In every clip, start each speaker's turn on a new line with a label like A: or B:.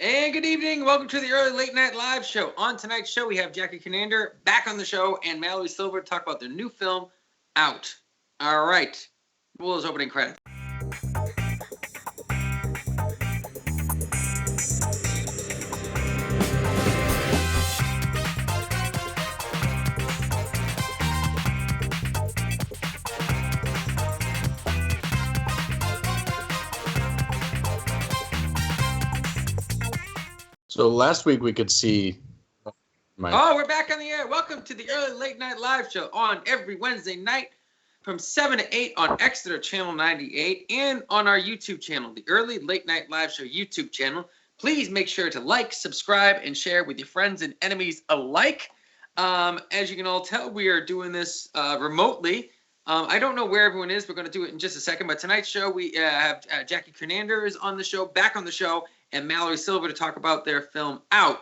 A: And good evening. Welcome to the Early Late Night Live show. On tonight's show, we have Jaci Kjernander back on the show and Mallory Silva to talk about their new film, Out. All right. Roll those opening credits.
B: So last week we could see.
A: Oh, we're back on the air. Welcome to the Early Late Night Live show on every Wednesday night from 7 to 8 on Exeter Channel 98 and on our YouTube channel, the Early Late Night Live show YouTube channel. Please make sure to like, subscribe, and share with your friends and enemies alike. As you can all tell, we are doing this remotely. I don't know where everyone is. We're going to do it in just a second. But tonight's show, we have Jaci Kjernander is on the show, back on the show, and Mallory Silva to talk about their film Out,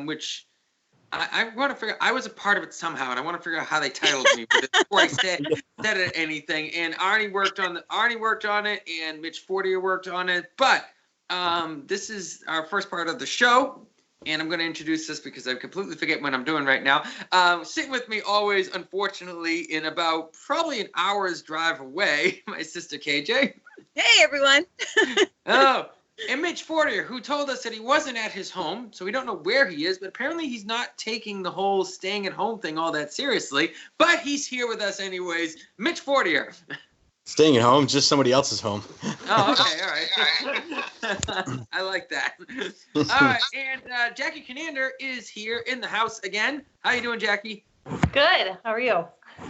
A: which I want to figure. I was a part of it somehow, and I want to figure out how they titled me before I said anything. And Arnie worked on it, and Mitch Fortier worked on it. But this is our first part of the show, and I'm going to introduce this because I completely forget what I'm doing right now. Sitting with me always, unfortunately, in about probably an hour's drive away, my sister KJ.
C: Hey, everyone.
A: Oh. And Mitch Fortier, who told us that he wasn't at his home, so we don't know where he is, but apparently he's not taking the whole staying at home thing all that seriously, but he's here with us anyways. Mitch Fortier.
B: Staying at home, just somebody else's home.
A: Oh, okay, all right. I like that. All right, and Jaci Kjernander is here in the house again. How you doing, Jaci?
D: Good. How are you?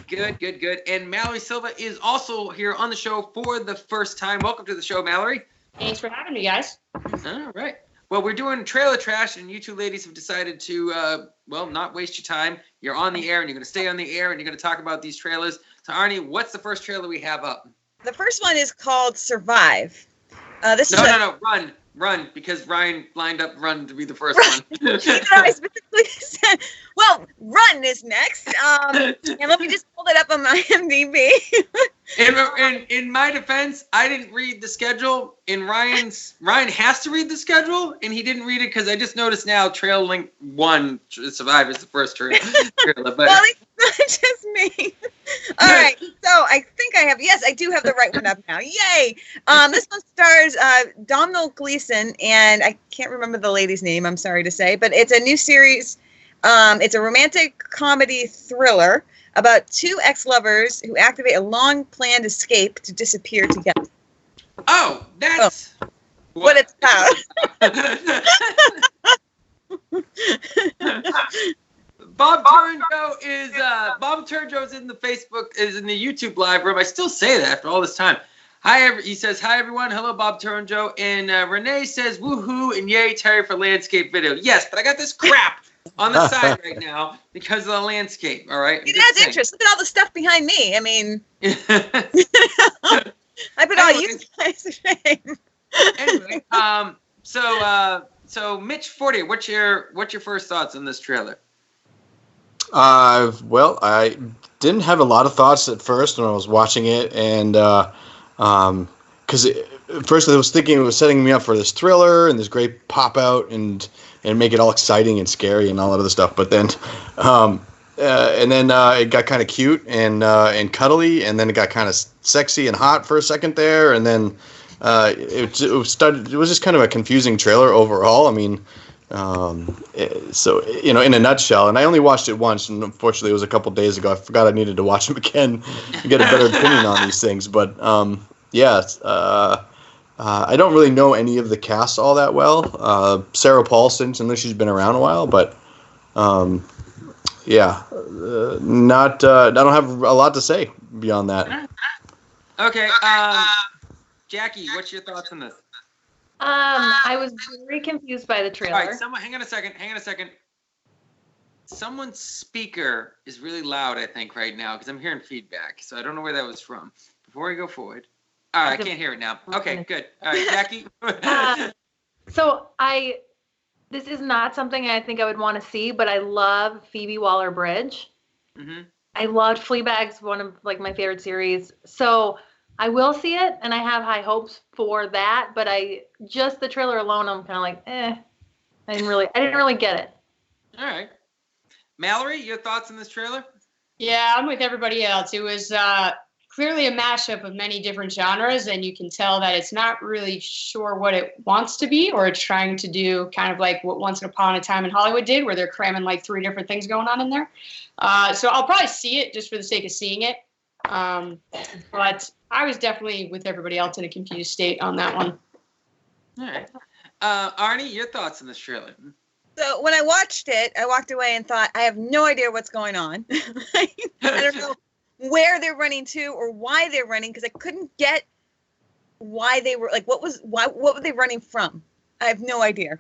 A: Good. And Mallory Silva is also here on the show for the first time. Welcome to the show, Mallory.
D: Thanks for having me, guys.
A: All right. Well, we're doing trailer trash, and you two ladies have decided to, not waste your time. You're on the air, and you're going to stay on the air, and you're going to talk about these trailers. So, Arnie, what's the first trailer we have up?
C: The first one is called Survive.
A: No, Run, because Ryan lined up Run to be the first one.
C: I specifically said, well, Run is next. And let me just pull it up on my IMDb.
A: In my defense, I didn't read the schedule. Ryan has to read the schedule, and he didn't read it because I just noticed now Trail Link 1 Survive is the first trailer. But
C: well, it's not just me. All right, so I think I do have the right one up now. Yay! This one stars Domhnall Gleeson, and I can't remember the lady's name, I'm sorry to say, but it's a new series. It's a romantic comedy thriller about two ex-lovers who activate a long-planned escape to disappear together.
A: Oh, that's
C: what it's about.
A: Bob Turjo is in the YouTube live room. I still say that after all this time. He says, hi, everyone. Hello, Bob Turjo. And Renee says, woohoo, and yay, Terry, for landscape video. Yes, but I got this crap on the side right now because of the landscape, all right?
C: It adds interest. Look at all the stuff behind me. I mean, I put all you guys to shame.
A: Anyway, so Mitch Fortier, what's your first thoughts on this trailer?
B: Well, I didn't have a lot of thoughts at first when I was watching it, and because at first I was thinking it was setting me up for this thriller and this great pop out and make it all exciting and scary and all that other stuff. But then, it got kind of cute and cuddly, and then it got kind of sexy and hot for a second there, and then it was just kind of a confusing trailer overall. I mean. So, in a nutshell, and I only watched it once, and unfortunately it was a couple days ago. I forgot I needed to watch them again to get a better opinion on these things. But, I don't really know any of the cast all that well. Sarah Paulson, I know she's been around a while, but, I don't have a lot to say beyond that.
A: Okay, Jaci, what's your thoughts on this?
D: I was very confused by the trailer.
A: All right, hang on a second. Someone's speaker is really loud, I think, right now, because I'm hearing feedback. So I don't know where that was from. Before we go forward. All right, I can't hear it now. Okay, good. All right, Jaci.
D: This is not something I think I would want to see, but I love Phoebe Waller-Bridge.
A: Mm-hmm.
D: I loved Fleabag's one of my favorite series. So I will see it, and I have high hopes for that. But the trailer alone, I'm kind of like, eh. I didn't really get it.
A: All right. Mallory, your thoughts on this trailer?
E: Yeah, I'm with everybody else. It was clearly a mashup of many different genres, and you can tell that it's not really sure what it wants to be, or it's trying to do kind of like what Once Upon a Time in Hollywood did, where they're cramming like 3 different things going on in there. So I'll probably see it just for the sake of seeing it. But I was definitely with everybody else in a confused state on that one.
A: All right. Arnie, your thoughts on this trailer?
C: So when I watched it, I walked away and thought, I have no idea what's going on. I don't know where they're running to or why they're running, because I couldn't get why they were like, what were they running from? I have no idea.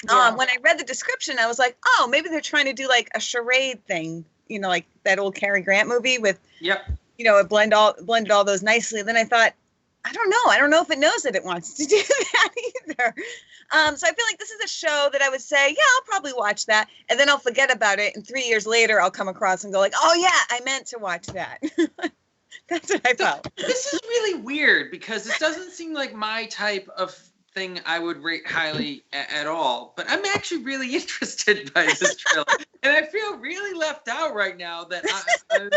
E: Yeah.
C: When I read the description, I was like, oh, maybe they're trying to do like a charade thing, you know, like that old Cary Grant movie with,
A: Yep.
C: you know, it blended all those nicely. Then I thought, I don't know if it knows that it wants to do that either. So I feel like this is a show that I would say, yeah, I'll probably watch that. And then I'll forget about it. And 3 years later, I'll come across and go like, oh, yeah, I meant to watch that. That's what I felt.
A: This is really weird because it doesn't seem like my type of thing I would rate highly at all. But I'm actually really interested by this trailer. And I feel really left out right now, which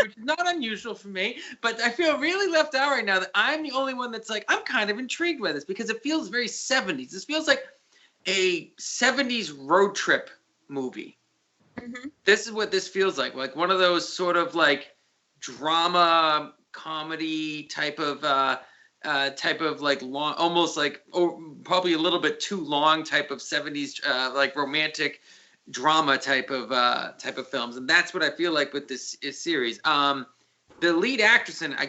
A: is not unusual for me, but I feel really left out right now that I'm the only one that's like, I'm kind of intrigued by this because it feels very 70s. This feels like a 70s road trip movie.
C: Mm-hmm.
A: This is what this feels like one of those sort of like drama comedy type of like long, almost like probably a little bit too long type of 70s like romantic drama type of films, and that's what I feel like with this series. The lead actress, and I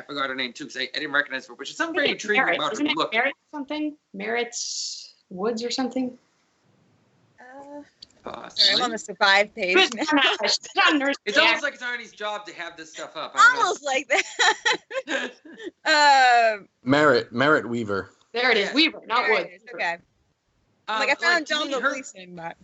A: forgot her name too because I didn't recognize her, but she's something very intriguing about her look.
E: Merritt's Woods or something.
C: Sorry, I'm on the Survive page now.
A: It's almost like it's Arnie's job to have this stuff up.
C: Almost like that.
B: Merritt Weaver.
E: There it is, Weaver, not Woods.
C: Okay. I found John Gleason, but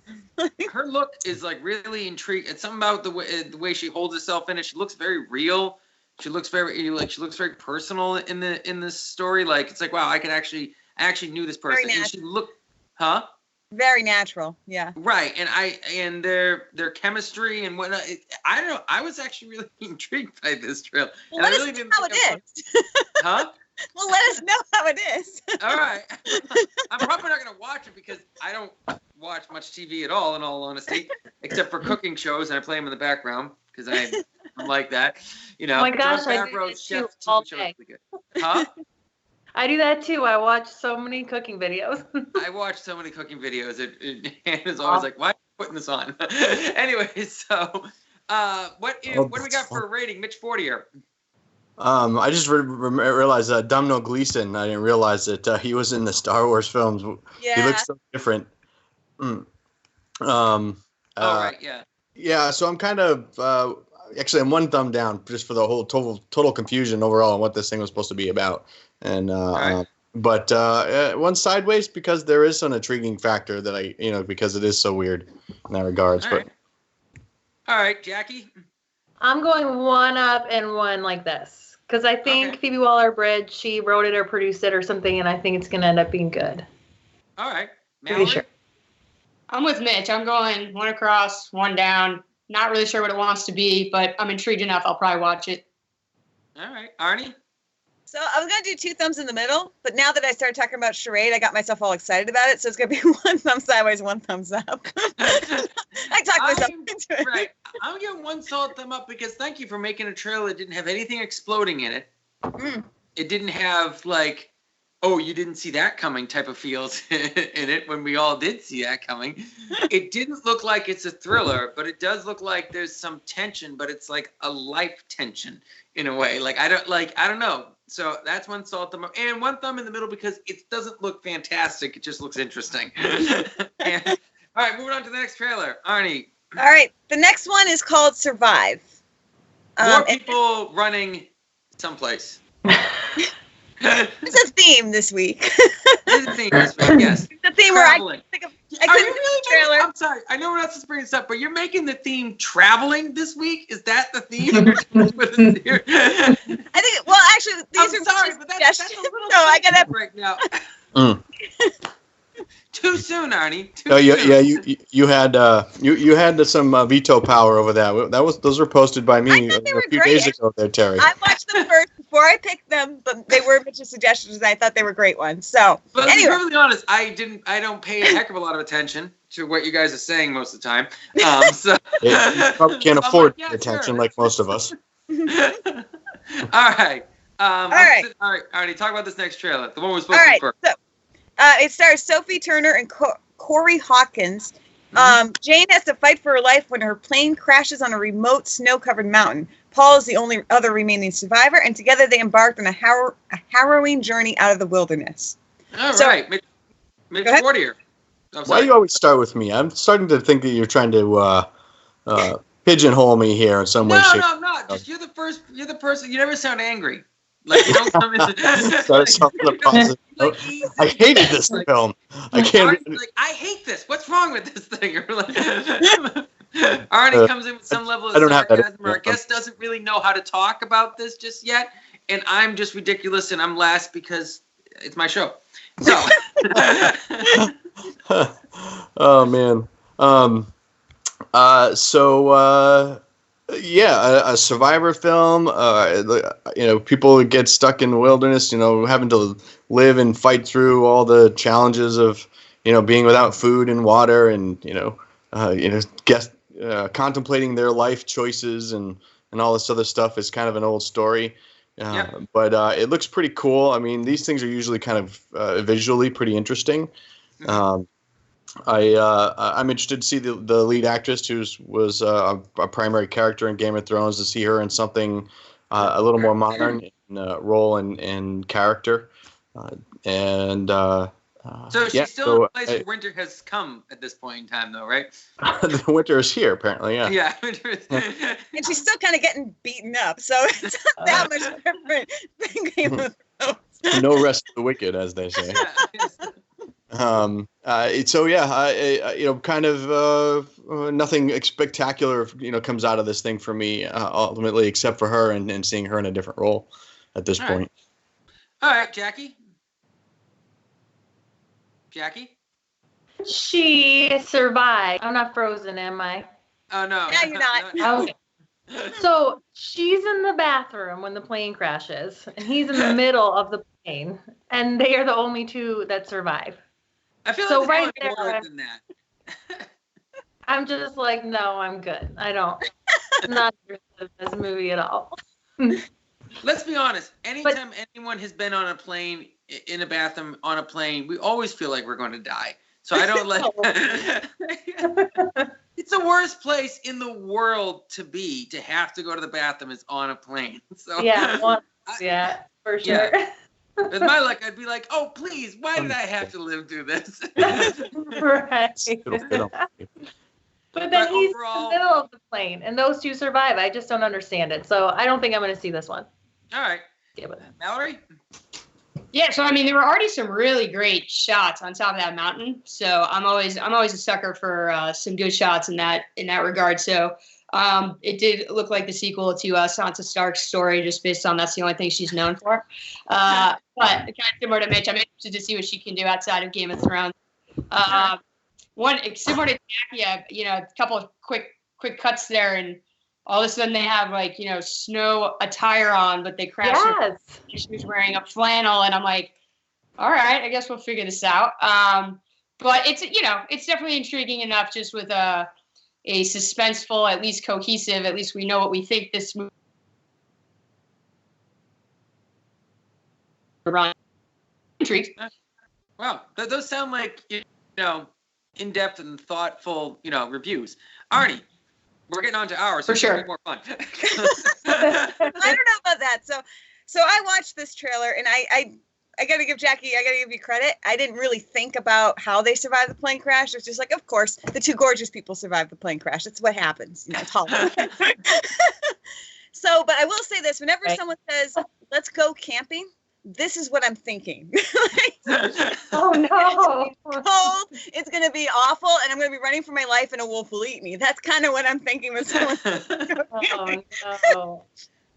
A: her look is like really intriguing. It's something about the way she holds herself in it. She looks very real. She looks very personal in this story. Like it's like, wow, I actually knew this person. And she looked,
C: very natural, yeah.
A: Right, and their chemistry and whatnot. I don't know. I was actually really intrigued by this trailer.
C: Well, let us know how it is.
A: Huh?
C: Well, let us know how it is.
A: All right. I'm probably not going to watch it because I don't watch much TV at all, in all honesty, except for cooking shows, and I play them in the background because I'm like that. You know,
D: oh my gosh, I do that too all day.
A: Huh?
D: I do that too. I watch so many cooking videos.
A: I watch so many cooking videos. Hannah's always like, why are you putting this on? Anyway, so what do we got for a rating? Mitch Fortier.
B: I just realized Domhnall Gleeson. I didn't realize that he was in the Star Wars films.
C: Yeah.
B: He looks so different.
A: Right, yeah.
B: Yeah, so I'm kind of actually I'm one thumb down just for the whole total confusion overall on what this thing was supposed to be about. And
A: right.
B: But one sideways because there is some intriguing factor that because it is so weird in that regards.
A: All right, Jackie.
D: I'm going one up and one like this because I think Phoebe Waller-Bridge, she wrote it or produced it or something, and I think it's gonna end up being good.
A: All right,
D: Pretty sure.
E: I'm with Mitch. I'm going one across, one down. Not really sure what it wants to be, but I'm intrigued enough. I'll probably watch it.
A: All right, Arnie.
C: So I was going to do 2 thumbs in the middle, but now that I started talking about charade, I got myself all excited about it. So it's going to be 1 thumb sideways, 1 thumbs up. I talked myself into it.
A: Right. I'm going to get 1 solid thumb up because thank you for making a trailer that didn't have anything exploding in it.
C: Mm.
A: It didn't have like, oh, you didn't see that coming type of feels in it when we all did see that coming. It didn't look like it's a thriller, but it does look like there's some tension, but it's like a life tension in a way. Like, I don't know. So that's 1 solid thumb up. And 1 thumb in the middle because it doesn't look fantastic. It just looks interesting. And, all right, moving on to the next trailer. Arnie.
C: All right. The next one is called Survive.
A: More people running someplace.
C: It's a theme this week.
A: It's a theme this week, yes.
C: It's a theme
A: traveling.
C: where I couldn't
A: Really I'm sorry. I know we're not supposed to bring this up, but you're making the theme traveling this week? Is that the theme?
C: I think, well, actually, these are
A: sorry, but that's a little
C: so I gotta
A: right now.
C: Mm.
A: Too soon. soon, Arnie. Too
B: soon. You had some veto power over that. Those were posted by me a few days ago there, Terry.
C: I watched them first before I picked them, but they were Mitch's suggestions, and I thought they were great ones. So,
A: but
C: anyway.
A: to be perfectly honest, I don't pay a heck of a lot of attention to what you guys are saying most of the time. So
B: you probably can't afford attention like most of us.
A: All right. All right, Arnie, talk about this next trailer. The one we're supposed to see first.
C: So, it stars Sophie Turner and Corey Hawkins. Jane has to fight for her life when her plane crashes on a remote snow-covered mountain. Paul is the only other remaining survivor, and together they embarked on a harrowing journey out of the wilderness.
A: All right, Mitch Fortier.
B: Why do you always start with me? I'm starting to think that you're trying to pigeonhole me here in some way.
A: No, I'm not. Just you're the person. You never sound angry. Like you don't come into.
B: I hated this film. I can't.
A: I hate this. What's wrong with this thing? Arnie comes in with some level of sarcasm. Our guest doesn't really know how to talk about this just yet, and I'm just ridiculous, and I'm last because it's my show. So.
B: Oh man. A survivor film. People get stuck in the wilderness. Having to live and fight through all the challenges of being without food and water, and contemplating their life choices and all this other stuff is kind of an old story. But it looks pretty cool. I mean, these things are usually kind of visually pretty interesting. I'm interested to see the lead actress who was a primary character in Game of Thrones, to see her in something a little more modern in role and character.
A: So she's still in a place where winter has come at this point in time, though, right?
B: The winter is here, apparently, yeah.
A: Yeah, winter is
C: and she's still kind of getting beaten up, so it's not that much different than Game of Thrones.
B: No rest for the wicked, as they say. Nothing spectacular, comes out of this thing for me, ultimately, except for her and seeing her in a different role at this point.
A: All right, Jackie.
D: She survived. I'm not frozen, am I?
A: Oh, no.
C: Yeah, you're not.
D: Okay. So she's in the bathroom when the plane crashes, and he's in the middle of the plane, and they are the only two that survive.
A: I feel
D: so
A: like
D: right there,
A: more than that.
D: I'm just like, no, I'm good. I'm not interested in this movie at all.
A: Let's be honest. Anytime anyone has been on a plane, in a bathroom, on a plane, we always feel like we're going to die. So I don't like. It's the worst place in the world to have to go to the bathroom is on a plane. So
D: for sure.
A: Yeah. With my luck, I'd be like, oh, please, why did I have to live through this?
D: Right. But then he's in the middle of the plane, and those two survive. I just don't understand it. So I don't think I'm going to see this one.
A: All right. Mallory?
E: Yeah, so I mean, there were already some really great shots on top of that mountain. So I'm always a sucker for some good shots in that regard. So it did look like the sequel to Sansa Stark's story, just based on that's the only thing she's known for. But kind of similar to Mitch, I'm interested to see what she can do outside of Game of Thrones. Similar to Jackie, a couple of quick cuts there, and all of a sudden they have snow attire on, but they crash.
D: Yes.
E: She was wearing a flannel, and I'm like, all right, I guess we'll figure this out. But it's definitely intriguing enough, just with a suspenseful, at least cohesive, at least we know what we think this movie. Intrigued.
A: Wow, those sound like in-depth and thoughtful reviews. Arnie, we're getting on to ours.
E: For sure.
A: More fun.
C: I don't know about that. So I watched this trailer, and I gotta give you credit. I didn't really think about how they survived the plane crash. It's just like, of course, the two gorgeous people survived the plane crash. That's what happens. It's Hollywood. But I will say this: whenever someone says, "Let's go camping," this is what I'm thinking.
D: Oh no!
C: Cold. It's gonna be awful, and I'm gonna be running for my life, and a wolf will eat me. That's kind of what I'm thinking when someone says, "Let's go camping."
D: Oh no!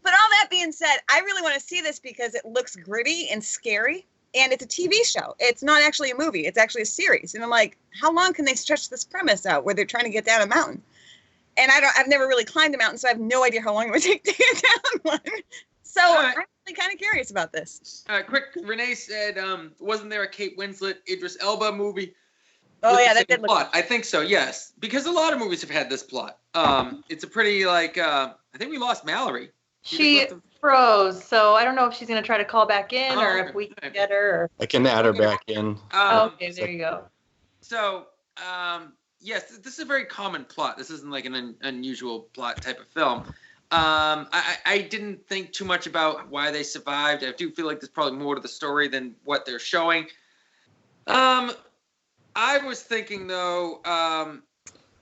C: But all that being said, I really want to see this because it looks gritty and scary. and it's a TV show. It's not actually a movie. It's actually a series. And I'm like, how long can they stretch this premise out where they're trying to get down a mountain? And I've never really climbed a mountain, so I have no idea how long it would take to get down one. So I'm really kind of curious about this.
A: Quick, Renee said, wasn't there a Kate Winslet, Idris Elba movie?
C: Oh yeah, that did look.
A: Plot. I think so. Yes, because a lot of movies have had this plot. It's a pretty I think we lost Mallory.
D: She froze, so I don't know if she's gonna try to call back in or if we can get her. Or...
B: I can add her back in.
D: Okay, there you go.
A: So, yes, this is a very common plot. This isn't like an unusual plot type of film. I didn't think too much about why they survived. I do feel like there's probably more to the story than what they're showing. I was thinking though,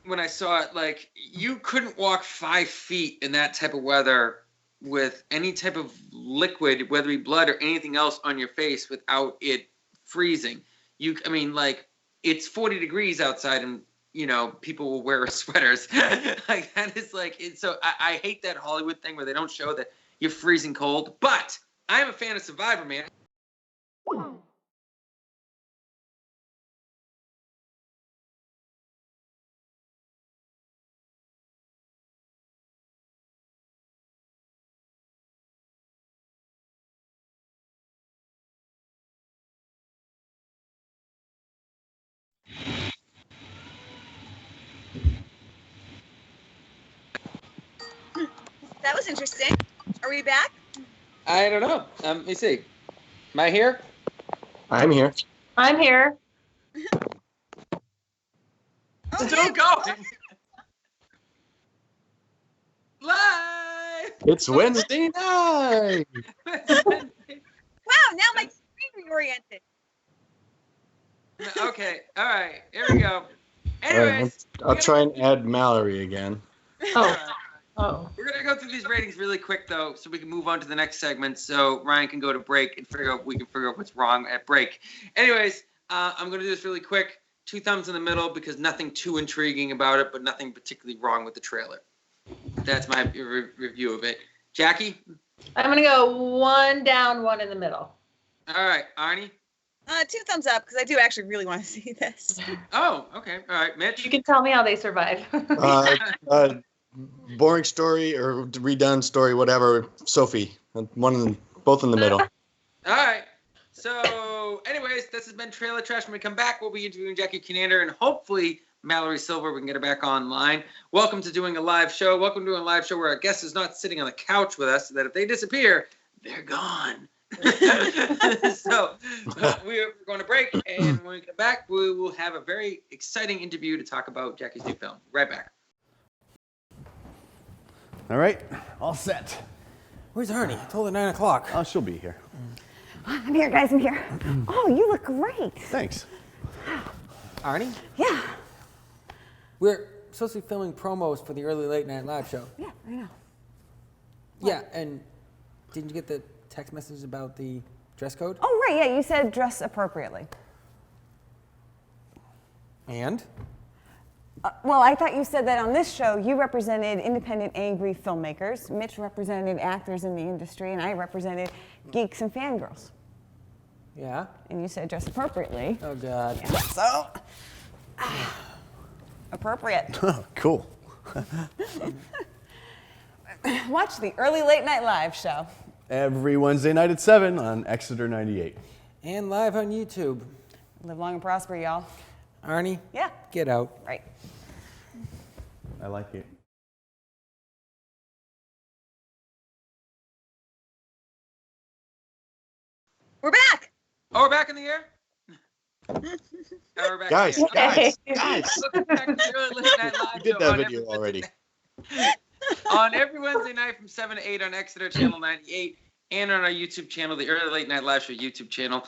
A: when I saw it, like you couldn't walk 5 feet in that type of weather with any type of liquid, whether it be blood or anything else on your face without it freezing. It's 40 degrees outside and, people will wear sweaters. Like that is like, so I hate that Hollywood thing where they don't show that you're freezing cold, but I'm a fan of Survivor, man.
C: That was interesting. Are we back?
A: I don't know. Let me see. Am I here?
B: I'm here.
D: I'm here.
A: Still going. Live.
B: It's Wednesday night.
C: Wow, now my screen reoriented.
A: Okay. All right. Here we go. Anyways,
B: I'll try and add Mallory again.
D: Oh.
A: We're going to go through these ratings really quick, though, so we can move on to the next segment so Ryan can go to break and we can figure out what's wrong at break. Anyways, I'm going to do this really quick. 2 thumbs in the middle because nothing too intriguing about it, but nothing particularly wrong with the trailer. That's my review of it. Jackie?
D: I'm going to go 1 down, 1 in the middle.
A: All right. Arnie?
C: 2 thumbs up because I do actually really want to see this.
A: Oh, okay. All right. Mitch?
D: You can tell me how they survive.
B: Boring story or redone story, whatever. Sophie, both in the middle.
A: All right. So, anyways, this has been Trailer Trash. When we come back, we'll be interviewing Jaci Kjernander and hopefully Mallory Silva. We can get her back online. Welcome to doing a live show. Welcome to doing a live show where our guest is not sitting on the couch with us, so that if they disappear, they're gone. So, we're going to break, and when we get back, we will have a very exciting interview to talk about Jackie's new film. Right back.
F: All right, all set.
G: Where's Arnie? I told her 9 o'clock.
F: Oh, she'll be here.
H: I'm here, guys. I'm here. Oh, you look great.
F: Thanks.
G: Arnie?
H: Yeah.
G: We're supposed to be filming promos for the early late night live show.
H: Yeah, I know.
G: Yeah, and didn't you get the text message about the dress code?
H: Oh, right. Yeah, you said dress appropriately.
G: And?
H: Well, I thought you said that on this show you represented independent, angry filmmakers. Mitch represented actors in the industry, and I represented geeks and fangirls.
G: Yeah?
H: And you said dress appropriately.
G: Oh, God.
H: Yeah, so, appropriate.
F: Cool.
H: Watch the early late night live show.
F: Every Wednesday night at 7 on Exeter 98.
G: And live on YouTube.
H: Live long and prosper, y'all.
G: Arnie?
H: Yeah.
G: Get out.
H: Right.
F: I like it.
C: We're back.
A: Oh, we're back in the air? We're back
B: Guys,
A: in the air.
B: guys.
A: Welcome back to the Early Late Night Live
B: We did
A: Show
B: that
A: on
B: video
A: every
B: already.
A: On every Wednesday night from 7 to 8 on Exeter Channel 98 and on our YouTube channel, the Early Late Night Live Show YouTube channel.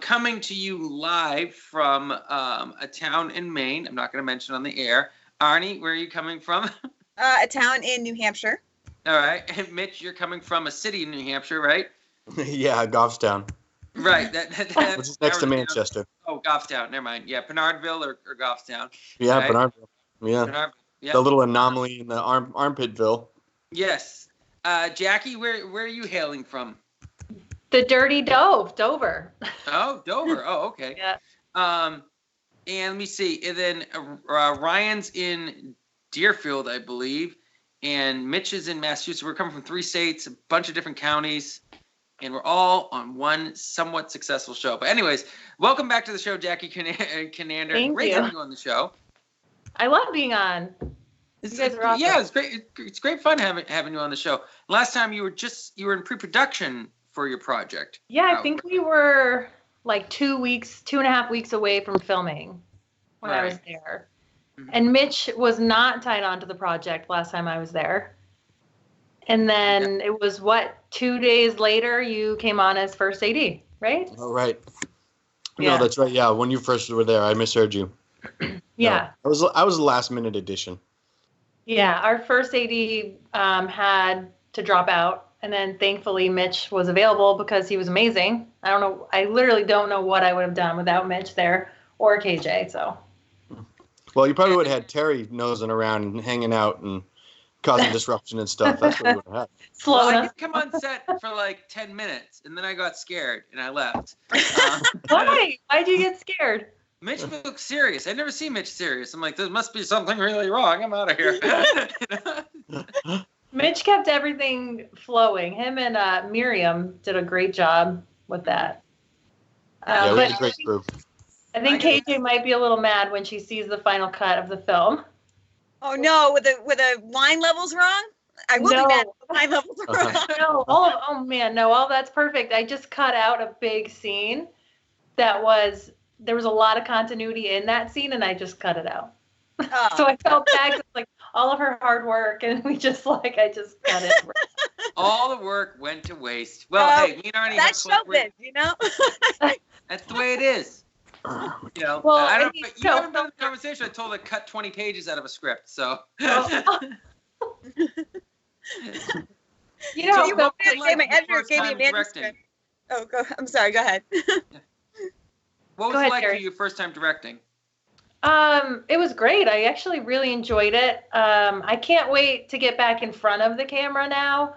A: Coming to you live from a town in Maine. I'm not going to mention on the air. Arnie, where are you coming from?
C: A town in New Hampshire.
A: All right. And Mitch, you're coming from a city in New Hampshire, right?
B: Yeah, Goffstown,
A: Right.
B: which is next to Manchester.
A: Oh, Goffstown. Never mind. Yeah, Penardville or Goffstown.
B: Yeah,
A: Right.
B: Bernardville. Yeah,
A: Penardville. Yeah.
B: the little anomaly in the armpitville.
A: Yes. Jackie, where are you hailing from?
D: The Dirty Dover.
A: Oh, Dover. Oh, okay.
D: Yeah.
A: And let me see. And then Ryan's in Deerfield, I believe, and Mitch is in Massachusetts. We're coming from 3 states, a bunch of different counties, and we're all on one somewhat successful show. But anyways, welcome back to the show, Jaci Kjernander.
D: Thank
A: Great
D: you.
A: having you on the show.
D: I love being on. You guys are awesome.
A: Yeah, it's great. It's great fun having you on the show. Last time you were in pre-production for your project.
D: Yeah, I think we were like 2.5 weeks away from filming when I was there. Mm-hmm. And Mitch was not tied on to the project last time I was there. And then it was 2 days later you came on as first AD, right?
B: Oh, right.
D: Yeah.
B: No, that's right. Yeah, when you first were there, I misheard you.
D: Yeah.
B: No, I was a last minute addition.
D: Yeah, our first AD had to drop out. And then thankfully Mitch was available because he was amazing. I literally don't know what I would have done without Mitch there or KJ. So.
B: Well, you probably would have had Terry nosing around and hanging out and causing disruption and stuff. That's what we would have had.
A: Well, I did come on set for like 10 minutes, and then I got scared, and I left.
D: Why? Why'd you get scared?
A: Mitch looked serious. I'd never seen Mitch serious. I'm like, there must be something really wrong. I'm out of here.
D: Mitch kept everything flowing. Him and Miriam did a great job with that.
B: Yeah, we had a great crew.
D: I think KJ might be a little mad when she sees the final cut of the film.
C: Oh no, with the line levels wrong? I will be mad if the line levels are wrong.
D: No, oh man, no, all that's perfect. I just cut out a big scene there was a lot of continuity in that scene, and I just cut it out. Oh. So I felt bad, 'cause, like, all of her hard work, and I just cut it.
A: All the work went to waste. Well, hey, me and Arnie
C: that's showbiz, you know.
A: That's the way it is. You know,
D: well,
A: I don't. But you haven't been in the conversation. I told her to cut 20 pages out of a script. So.
C: You know, my editor gave me a manuscript. Oh, I'm sorry. Go ahead.
A: What was it like for you your first time directing?
D: It was great. I actually really enjoyed it. I can't wait to get back in front of the camera now.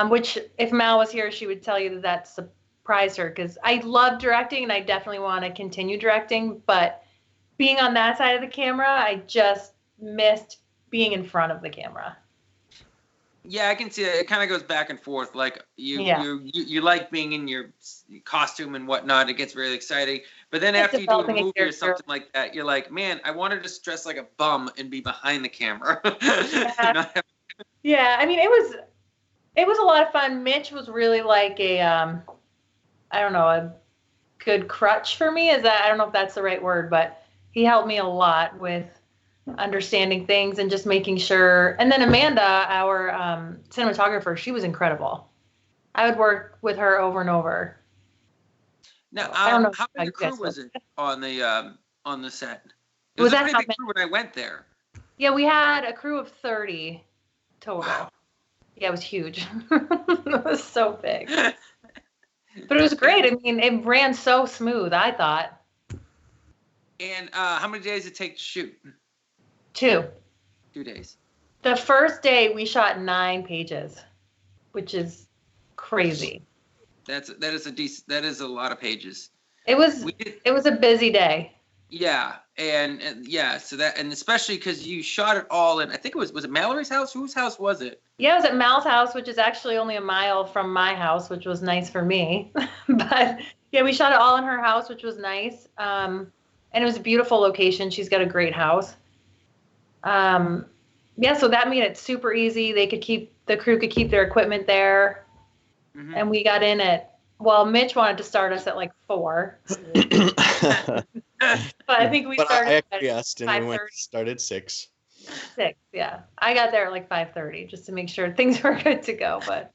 D: Which, if Mal was here, she would tell you that surprised her, because I love directing and I definitely want to continue directing. But being on that side of the camera, I just missed being in front of the camera.
A: Yeah, I can see it. It kind of goes back and forth. Like you like being in your costume and whatnot. It gets really exciting. But then after you do a movie or something like that, you're like, man, I want to just dress like a bum and be behind the camera.
D: Yeah, I mean, it was a lot of fun. Mitch was really like a good crutch for me. I don't know if that's the right word, but he helped me a lot with understanding things and just making sure. And then Amanda, our cinematographer, she was incredible. I would work with her over and over.
A: Now, how big a crew was it on the set? It was a pretty big crew when I went there.
D: Yeah, we had a crew of 30 total. Wow. Yeah, it was huge. It was so big. But it was great. I mean, it ran so smooth, I thought.
A: And how many days did it take to shoot?
D: 2.
A: 2 days.
D: The first day we shot 9 pages, which is crazy.
A: That is a lot of pages.
D: It was a busy day.
A: Yeah, and yeah, so that, and especially because you shot it all in, I think was it Mallory's house? Whose house was it?
D: Yeah, it was at Mal's house, which is actually only a mile from my house, which was nice for me. But yeah, we shot it all in her house, which was nice. And it was a beautiful location. She's got a great house. Yeah, so that made it super easy. The crew could keep their equipment there. Mm-hmm. And we got in Mitch wanted to start us at like 4. But I think we started
B: at 5:30. And we started 6.
D: 6, yeah. I got there at like 5:30 just to make sure things were good to go. But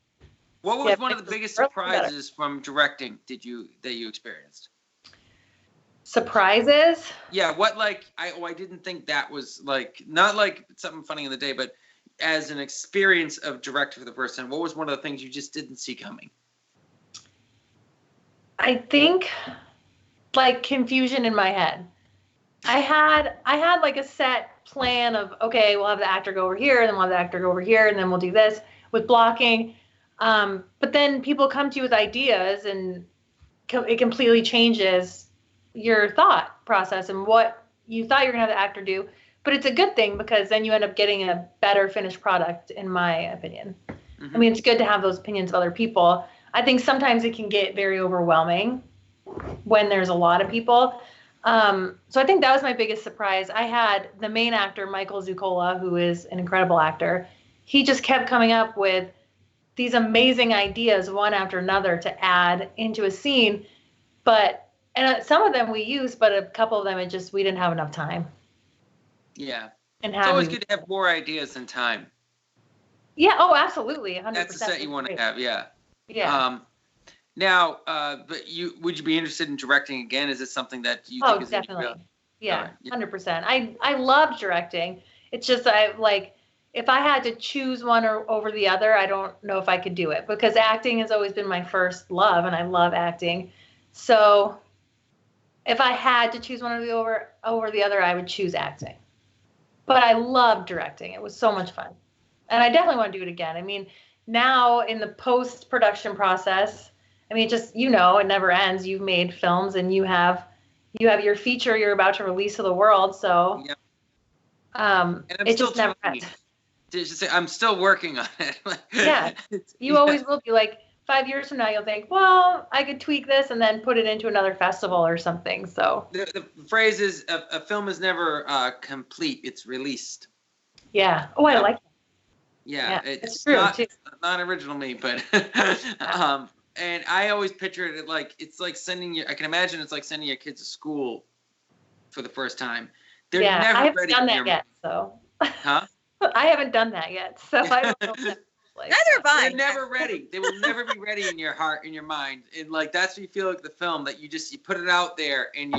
A: what was one of the biggest surprises from directing that you experienced?
D: Surprises?
A: Yeah, I didn't think that was not like something funny in the day, but as an experience of directing for the first time, what was one of the things you just didn't see coming?
D: I think like confusion in my head. I had like a set plan of, okay, we'll have the actor go over here, and then we'll have the actor go over here, and then we'll do this with blocking. But then people come to you with ideas, and it completely changes your thought process and what you thought you were going to have the actor do. But it's a good thing because then you end up getting a better finished product, in my opinion. Mm-hmm. I mean, it's good to have those opinions of other people. I think sometimes it can get very overwhelming when there's a lot of people. So I think that was my biggest surprise. I had the main actor, Michael Zuccola, who is an incredible actor. He just kept coming up with these amazing ideas, one after another, to add into a scene. And some of them we used, but a couple of them, we didn't have enough time.
A: Yeah. And it's always good to have more ideas than time.
D: Yeah. Oh, absolutely. 100%.
A: That's the set you want to have. Yeah.
D: Yeah.
A: Now, but would you be interested in directing again? Is it something that you think is
D: definitely. Yeah, 100%. I love directing. It's just if I had to choose one over the other, I don't know if I could do it, because acting has always been my first love, and I love acting. So if I had to choose one over the other, I would choose acting. But I love directing. It was so much fun, and I definitely want to do it again. I mean, now in the post-production process, I mean, just, it never ends. You've made films, and you have your feature you're about to release to the world. So,
A: yep.
D: It just never ends.
A: Just say, I'm still working on it.
D: Yeah, you always will be. 5 years from now, you'll think, well, I could tweak this and then put it into another festival or something. So
A: the phrase is, a film is never complete. It's released.
D: Yeah. Oh, I like that.
A: Yeah, it's true. Not original me, but and I always picture it it's like I can imagine it's like sending your kids to school for the first time. They're never
D: I haven't
A: ready
D: done that yet, so.
A: Huh?
D: I haven't done that yet, so I don't know what that's like.
C: Neither have I.
A: They're never ready. They will never be ready in your heart, in your mind, and that's what you feel like the film, that you put it out there, and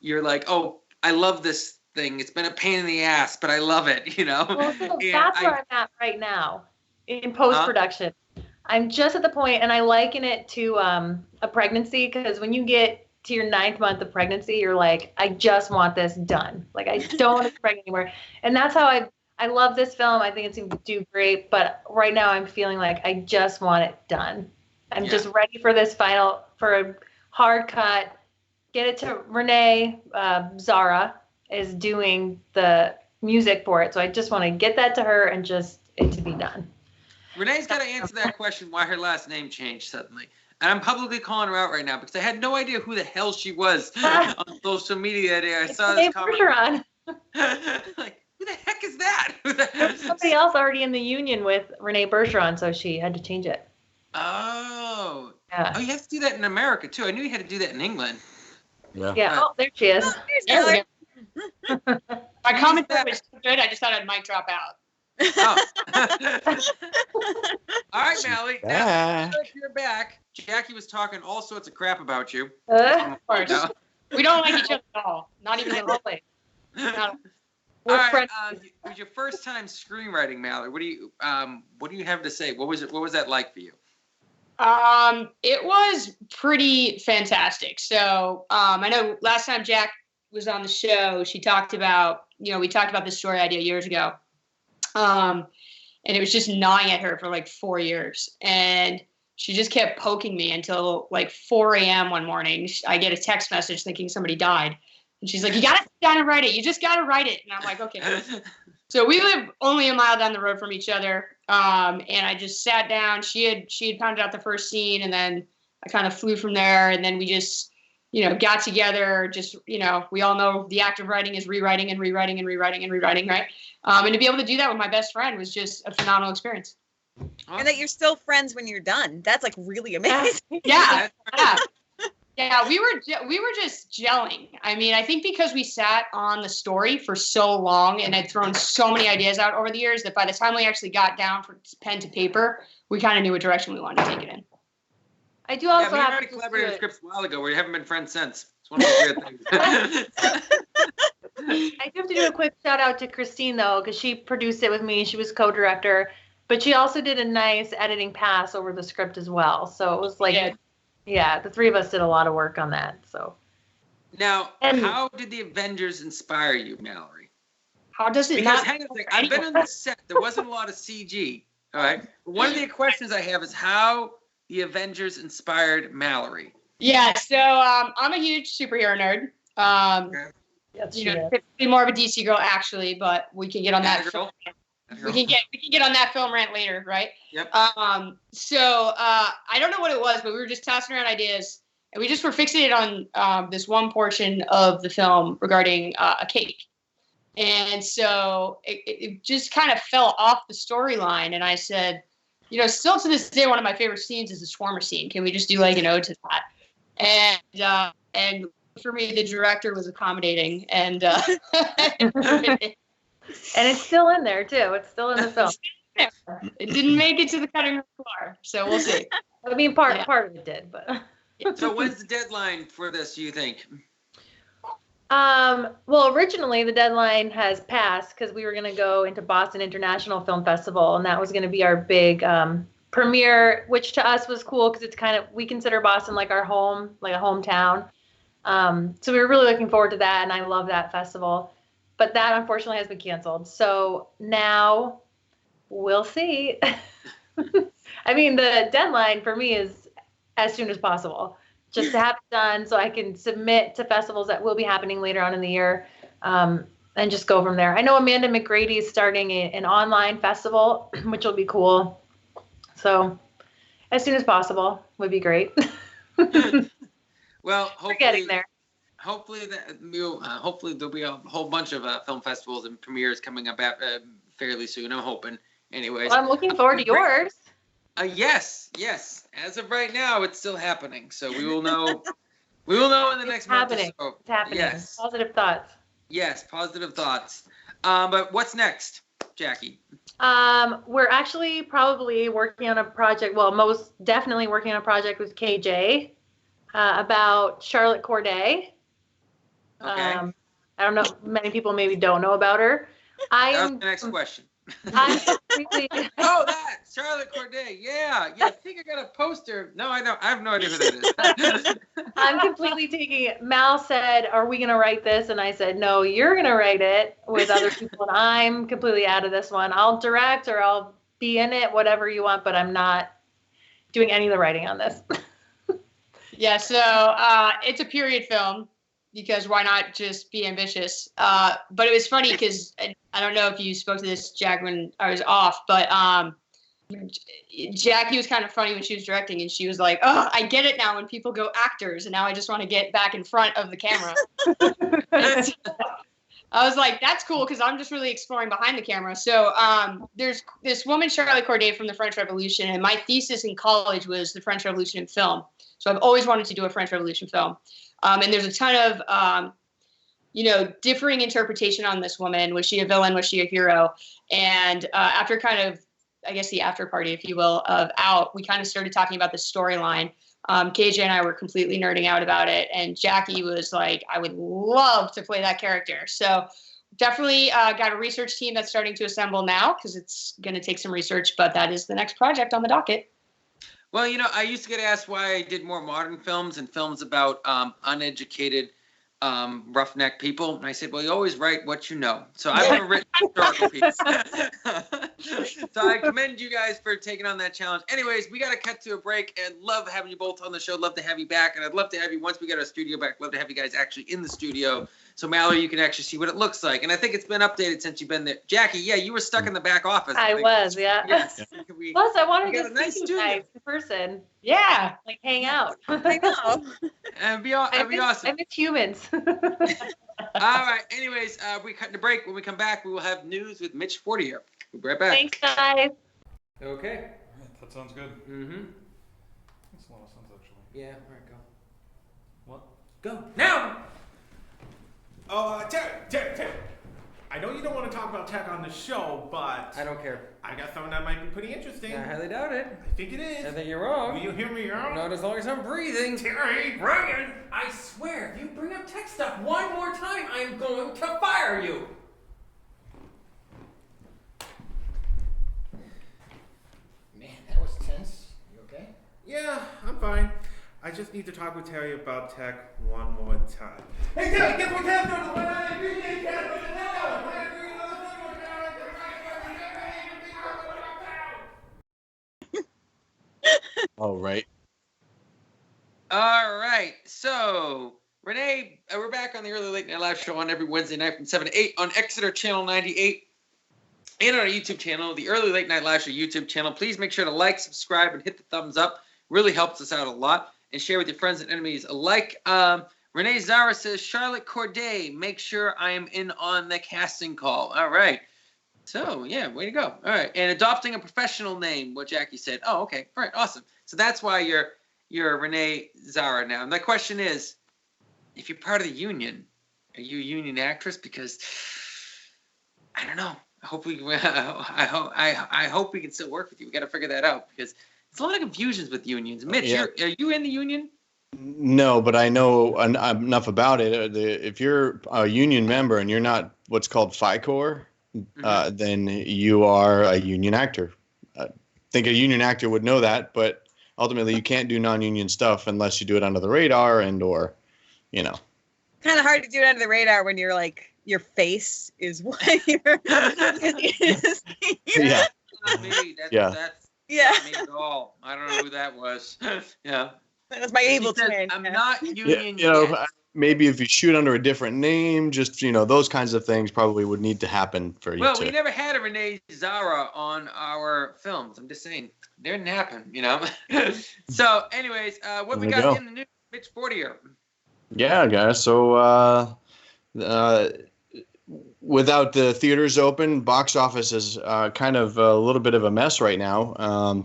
A: you're like, oh, I love this thing. It's been a pain in the ass, but I love it.
D: Well, so that's where I'm at right now in post production. I'm just at the point, and I liken it to a pregnancy, because when you get to your 9th month of pregnancy, you're like, I just want this done. I don't want to be pregnant anymore. And that's how I love this film. I think it's going to do great. But right now I'm feeling like I just want it done. I'm just ready for for a hard cut. Get it to Renee. Zara is doing the music for it. So I just want to get that to her and just it to be done.
A: Renee's got to answer that question, why her last name changed suddenly. And I'm publicly calling her out right now because I had no idea who the hell she was on social media that day. I saw this comment. Who the heck is that?
D: There's somebody else already in the union with Renee Bergeron, so she had to change it.
A: Oh.
D: Yeah.
A: Oh, you have to do that in America, too. I knew you had to do that in England.
B: Yeah.
D: Yeah. Oh, there she is.
C: Oh, there's Mallory.
E: My commentary was so good, I just thought I'd mic drop out.
A: Oh. All right, Mallory. Now you're back. Jackie was talking all sorts of crap about you.
E: Of course. We don't like each other at all. Not even remotely.
A: All right, it was your first time screenwriting, Mallory. What do you have to say? What was that like for you?
E: It was pretty fantastic. So I know last time Jack was on the show, she talked about, we talked about this story idea years ago. And it was just gnawing at her for 4 years. And she just kept poking me until 4 a.m. one morning. I get a text message thinking somebody died. And she's like, you got to sit down and write it. You just got to write it. And I'm like, okay. So we live only a mile down the road from each other. And I just sat down. She had pounded out the first scene, and then I kind of flew from there. And then we just, got together. Just, we all know the act of writing is rewriting and rewriting and rewriting and rewriting, right? And to be able to do that with my best friend was just a phenomenal experience.
C: And that you're still friends when you're done. That's really amazing.
E: Yeah. Yeah, we were just gelling. I mean, I think because we sat on the story for so long and had thrown so many ideas out over the years that by the time we actually got down from pen to paper, we kind of knew what direction we wanted to take it in.
D: I do also have
A: already collaborated scripts a while ago where you haven't been friends since. It's one of those weird things.
D: I do have to do a quick shout out to Christine, though, because she produced it with me. She was co-director, but she also did a nice editing pass over the script as well. So it was yeah, the three of us did a lot of work on that. So
A: now, how did the Avengers inspire you, Mallory?
E: How does it
A: Because hang on a second, I've been on this set. There wasn't a lot of CG. All right. One of the questions I have is how the Avengers inspired Mallory.
E: Yeah, so I'm a huge superhero nerd. Typically more of a DC girl actually, but we can get on that. We can get on that film rant later, right?
A: Yep.
E: So I don't know what it was, but we were just tossing around ideas, and we just were fixated on this one portion of the film regarding a cake. And so it just kind of fell off the storyline, and I said, still to this day, one of my favorite scenes is the shawarma scene. Can we just do like an ode to that? And for me, the director was accommodating, and
D: and it's still in there too. It's still in the film.
E: It didn't make it to the cutting room floor, so we'll see.
D: I mean, part of it did, but.
A: So when's the deadline for this, you think?
D: Well, originally the deadline has passed because we were going to go into Boston International Film Festival, and that was going to be our big premiere, which to us was cool because it's we consider Boston like our home, like a hometown. So we were really looking forward to that, and I love that festival. But that unfortunately has been canceled. So now we'll see. I mean, the deadline for me is as soon as possible, just to have it done so I can submit to festivals that will be happening later on in the year, and just go from there. I know Amanda McGrady is starting an online festival, which will be cool. So as soon as possible would be great.
A: Well, hopefully,
D: we're getting there.
A: Hopefully there'll be a whole bunch of film festivals and premieres coming up fairly soon. I'm hoping. Anyways,
D: well, I'm looking forward to yours.
A: Yes. As of right now, it's still happening. So we will know. We will know in the next month or so.
D: It's happening.
A: Yes.
D: Positive thoughts.
A: Yes, positive thoughts. But what's next, Jackie?
D: We're actually probably working on a project. Well, most definitely working on a project with KJ about Charlotte Corday.
A: Okay.
D: I don't know. Many people maybe don't know about her.
A: That was the next question.
D: I'm completely.
A: Oh, that Charlotte Corday. Yeah. I think I got a poster. No, I don't. I have no idea who that is.
D: I'm completely taking it. Mal said, "Are we gonna write this?" And I said, "No, you're gonna write it with other people." And I'm completely out of this one. I'll direct or I'll be in it, whatever you want, but I'm not doing any of the writing on this.
E: Yeah. So it's a period film. Because why not just be ambitious? But it was funny because I don't know if you spoke to this, Jack, when I was off, but Jackie was kind of funny when she was directing, and she was like, "Oh, I get it now when people go actors, and now I just want to get back in front of the camera." I was like, "That's cool," because I'm just really exploring behind the camera. So there's this woman, Charlotte Corday, from the French Revolution, and my thesis in college was the French Revolution in film. So I've always wanted to do a French Revolution film. And there's a ton of, differing interpretation on this woman. Was she a villain? Was she a hero? And after kind of, I guess, the after party, if you will, of Out, we kind of started talking about the storyline. KJ and I were completely nerding out about it. And Jackie was like, I would love to play that character. So definitely got a research team that's starting to assemble now because it's going to take some research. But that is the next project on the docket.
A: Well, I used to get asked why I did more modern films and films about uneducated, roughneck people. And I said, well, you always write what you know. So I've never written a historical piece. So I commend you guys for taking on that challenge. Anyways, we got to cut to a break, and love having you both on the show. Love to have you back. And I'd love to have you, once we get our studio back, love to have you guys actually in the studio. So Mallory, you can actually see what it looks like. And I think it's been updated since you've been there. Jackie, yeah, you were stuck in the back office.
D: I was, yeah.
A: Yes.
D: Plus, I wanted to
A: nice
D: see you
A: studio.
D: guys in person.
E: Yeah.
D: Like, hang out.
C: I know.
A: It'd be awesome.
D: I miss humans.
A: All right. Anyways, we cut the break. When we come back, we will have news with Mitch Fortier. We'll be right back.
D: Thanks, guys.
A: Okay.
I: That sounds good.
A: Mm-hmm.
I: Makes a lot of sense, actually.
A: Yeah. All right, go.
I: What?
A: Go. Now!
J: Oh, Terry. I know you don't want to talk about tech on the show, but
K: I don't care.
J: I got something that might be pretty interesting.
K: I highly doubt it.
J: I think it is.
K: I think you're wrong.
J: Will you hear me out?
K: Not as long as I'm breathing.
J: Terry!
K: Ryan, I swear, if you bring up tech stuff one more time, I'm going to fire you.
L: Man, that was tense. You okay?
J: Yeah, I'm fine. I just need to talk with Terry about tech one more time. Hey, Terry, guess what Terry's doing?
B: Oh, right.
A: All right. So, Renee, we're back on the Early Late Night Live show on every Wednesday night from 7 to 8 on Exeter Channel 98 and on our YouTube channel, the Early Late Night Live show YouTube channel. Please make sure to like, subscribe, and hit the thumbs up. Really helps us out a lot. And share with your friends and enemies alike. Renee Zara says, Charlotte Corday, make sure I am in on the casting call. All right. So, yeah, way to go. All right. And adopting a professional name, what Jackie said. Oh, okay. All right. Awesome. So that's why you're Renee Zara now. And the question is, if you're part of the union, are you a union actress? Because I don't know. I hope we can still work with you. We got to figure that out because there's a lot of confusions with unions. Mitch, are you in the union?
B: No, but I know enough about it. If you're a union member and you're not what's called FICOR, then you are a union actor. I think a union actor would know that, but ultimately you can't do non-union stuff unless you do it under the radar and or, you know.
C: Kind of hard to do it under the radar when you're like, your face is what you're.
B: Yeah.
A: Not me. That's not me at all. I don't know who that was. Yeah.
C: That was my able twin.
A: I'm not union
B: yet. Maybe if you shoot under a different name, just, those kinds of things probably would need to happen for you.
A: Well, we never had a Renee Zara on our films. I'm just saying. They didn't happen, So, anyways, what we got in the news? Mitch Fortier.
B: Yeah, guys. So, without the theaters open, box office is kind of a little bit of a mess right now.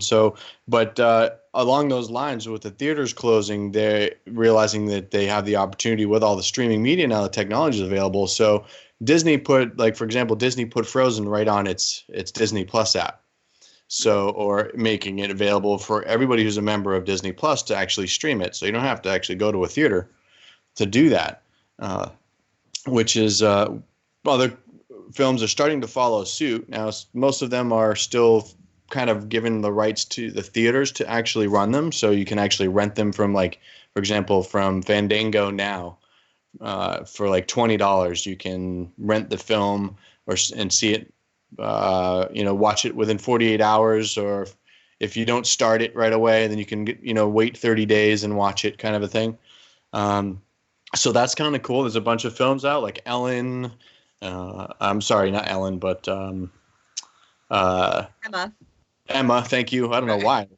B: But along those lines, with the theaters closing, they're realizing that they have the opportunity with all the streaming media now, the technology is available. So Disney put, for example, Disney put Frozen right on its Disney Plus app. So, or making it available for everybody who's a member of Disney Plus to actually stream it. So you don't have to actually go to a theater to do that, which is other films are starting to follow suit. Now, most of them are still kind of given the rights to the theaters to actually run them. So you can actually rent them from, for example, from Fandango now for $20. You can rent the film and see it, watch it within 48 hours. Or if you don't start it right away, then you can wait 30 days and watch it, kind of a thing. So that's kind of cool. There's a bunch of films out like Ellen. I'm sorry, not Ellen, but Emma, thank you. I don't know why.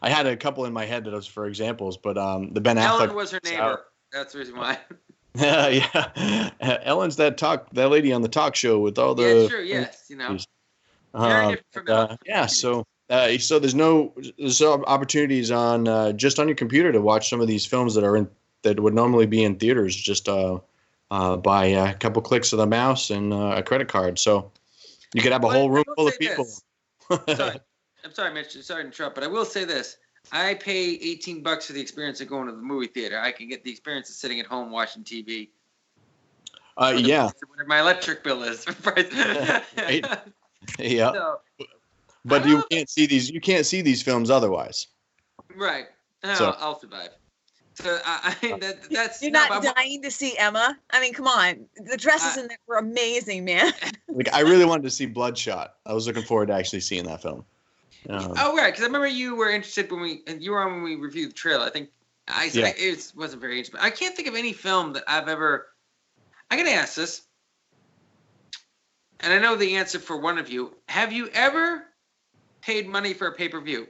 B: I had a couple in my head that was for examples, but the Ben Affleck.
A: Ellen was her neighbor. That's the reason why.
B: Yeah. Ellen's that lady on the talk show with all the.
A: Yeah, sure. Yes, Very different from
B: yeah. So there's opportunities on just on your computer to watch some of these films that would normally be in theaters just by a couple clicks of the mouse and a credit card. So you could have a whole room full of people.
A: I'm sorry, Mitch. Sorry to interrupt, but I will say this. I pay $18 for the experience of going to the movie theater. I can get the experience of sitting at home watching TV.
B: Yeah.
A: Whatever my electric bill is.
B: Right. Yeah. So, but you can't see these. You can't see these films otherwise.
A: Right. I'll survive. So that's.
C: You're not dying to see Emma. I mean, come on. The dresses in there were amazing, man.
B: I really wanted to see Bloodshot. I was looking forward to actually seeing that film.
A: Right, because I remember you were interested when we reviewed the trailer. I think I said it wasn't very interesting. I can't think of any film that I've ever. I'm gonna ask this, and I know the answer for one of you. Have you ever paid money for a pay-per-view?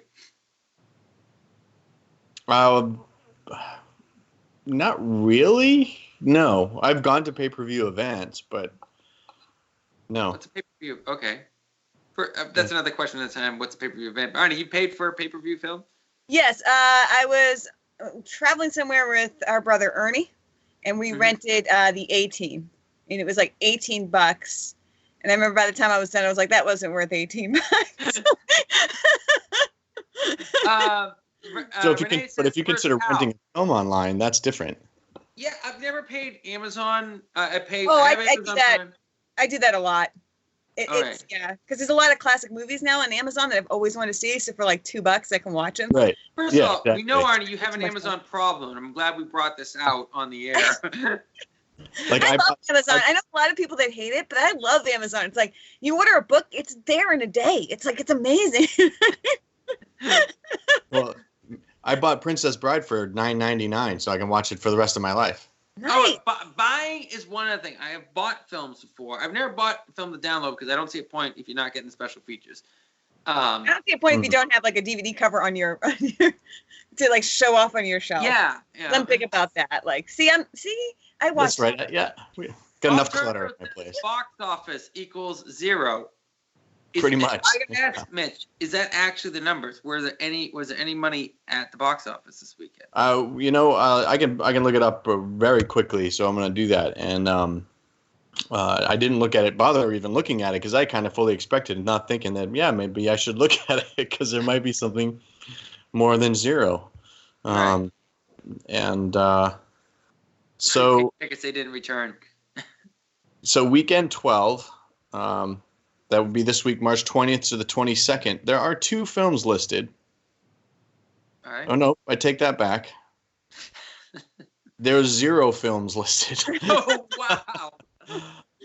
B: Not really. No, I've gone to pay-per-view events, but no.
A: What's a pay-per-view? Okay. That's another question at the time. What's a pay-per-view event? Arnie, you paid for a pay-per-view film?
C: Yes. I was traveling somewhere with our brother Ernie, and we rented the A-Team. And it was like $18. And I remember by the time I was done, I was like, that wasn't worth $18.
B: If you consider renting a film online, that's different.
A: Yeah, I've never paid Amazon. I do
C: that. I do that a lot. It's because there's a lot of classic movies now on Amazon that I've always wanted to see. So for $2, I can watch them.
B: Right.
A: First of all, exactly. We know, Arnie, you have an Amazon problem, and I'm glad we brought this out on the air.
C: I love Amazon. I know a lot of people that hate it, but I love Amazon. It's like you order a book, it's there in a day. It's amazing.
B: Well, I bought Princess Bride for $9.99 so I can watch it for the rest of my life.
C: Nice.
A: Oh, buying is one other thing. I have bought films before. I've never bought film to download because I don't see a point if you're not getting the special features.
C: I don't see a point if you don't have like a DVD cover on your to like show off on your shelf.
A: Yeah.
C: I'm big about that. Like, I watched.
B: That's right. Yeah, we got enough clutter in my place.
A: Box office equals 0.
B: Pretty much.
A: I gotta ask Mitch, is that actually the numbers? Was there any money at the box office this weekend?
B: I can look it up very quickly, so I'm gonna do that. And I didn't bother even looking at it because I kind of fully expected, not thinking that maybe I should look at it because there might be something more than 0.
A: Right.
B: And so
A: tickets they didn't return.
B: So weekend 12. That would be this week, March 20th to the 22nd. There are 2 films listed.
A: All right.
B: Oh, no, I take that back. There's 0 films listed.
A: Oh,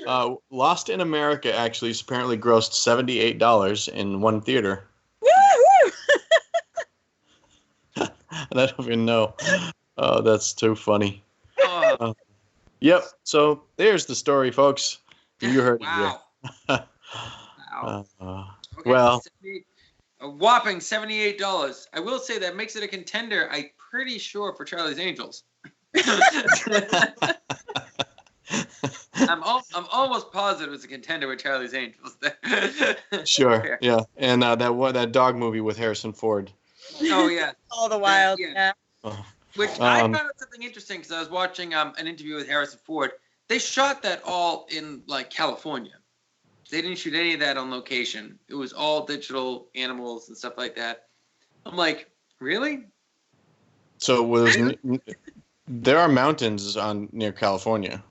A: wow.
B: Lost in America actually apparently grossed $78 in one theater.
C: Woo-hoo!
B: And I don't even know. Oh, that's too funny.
A: Oh.
B: Yep, so there's the story, folks. You heard
A: wow.
B: it.
A: Wow. Okay,
B: Well,
A: a whopping $78. I will say that makes it a contender. I'm pretty sure for Charlie's Angels. I'm almost positive it's a contender with Charlie's Angels.
B: Sure. Yeah, and that dog movie with Harrison Ford.
A: Oh yeah.
C: All the Wild. Yeah.
A: Which I found out something interesting because I was watching an interview with Harrison Ford. They shot that all in like California. They didn't shoot any of that on location. It was all digital animals and stuff like that. I'm like, really?
B: So there are mountains near California.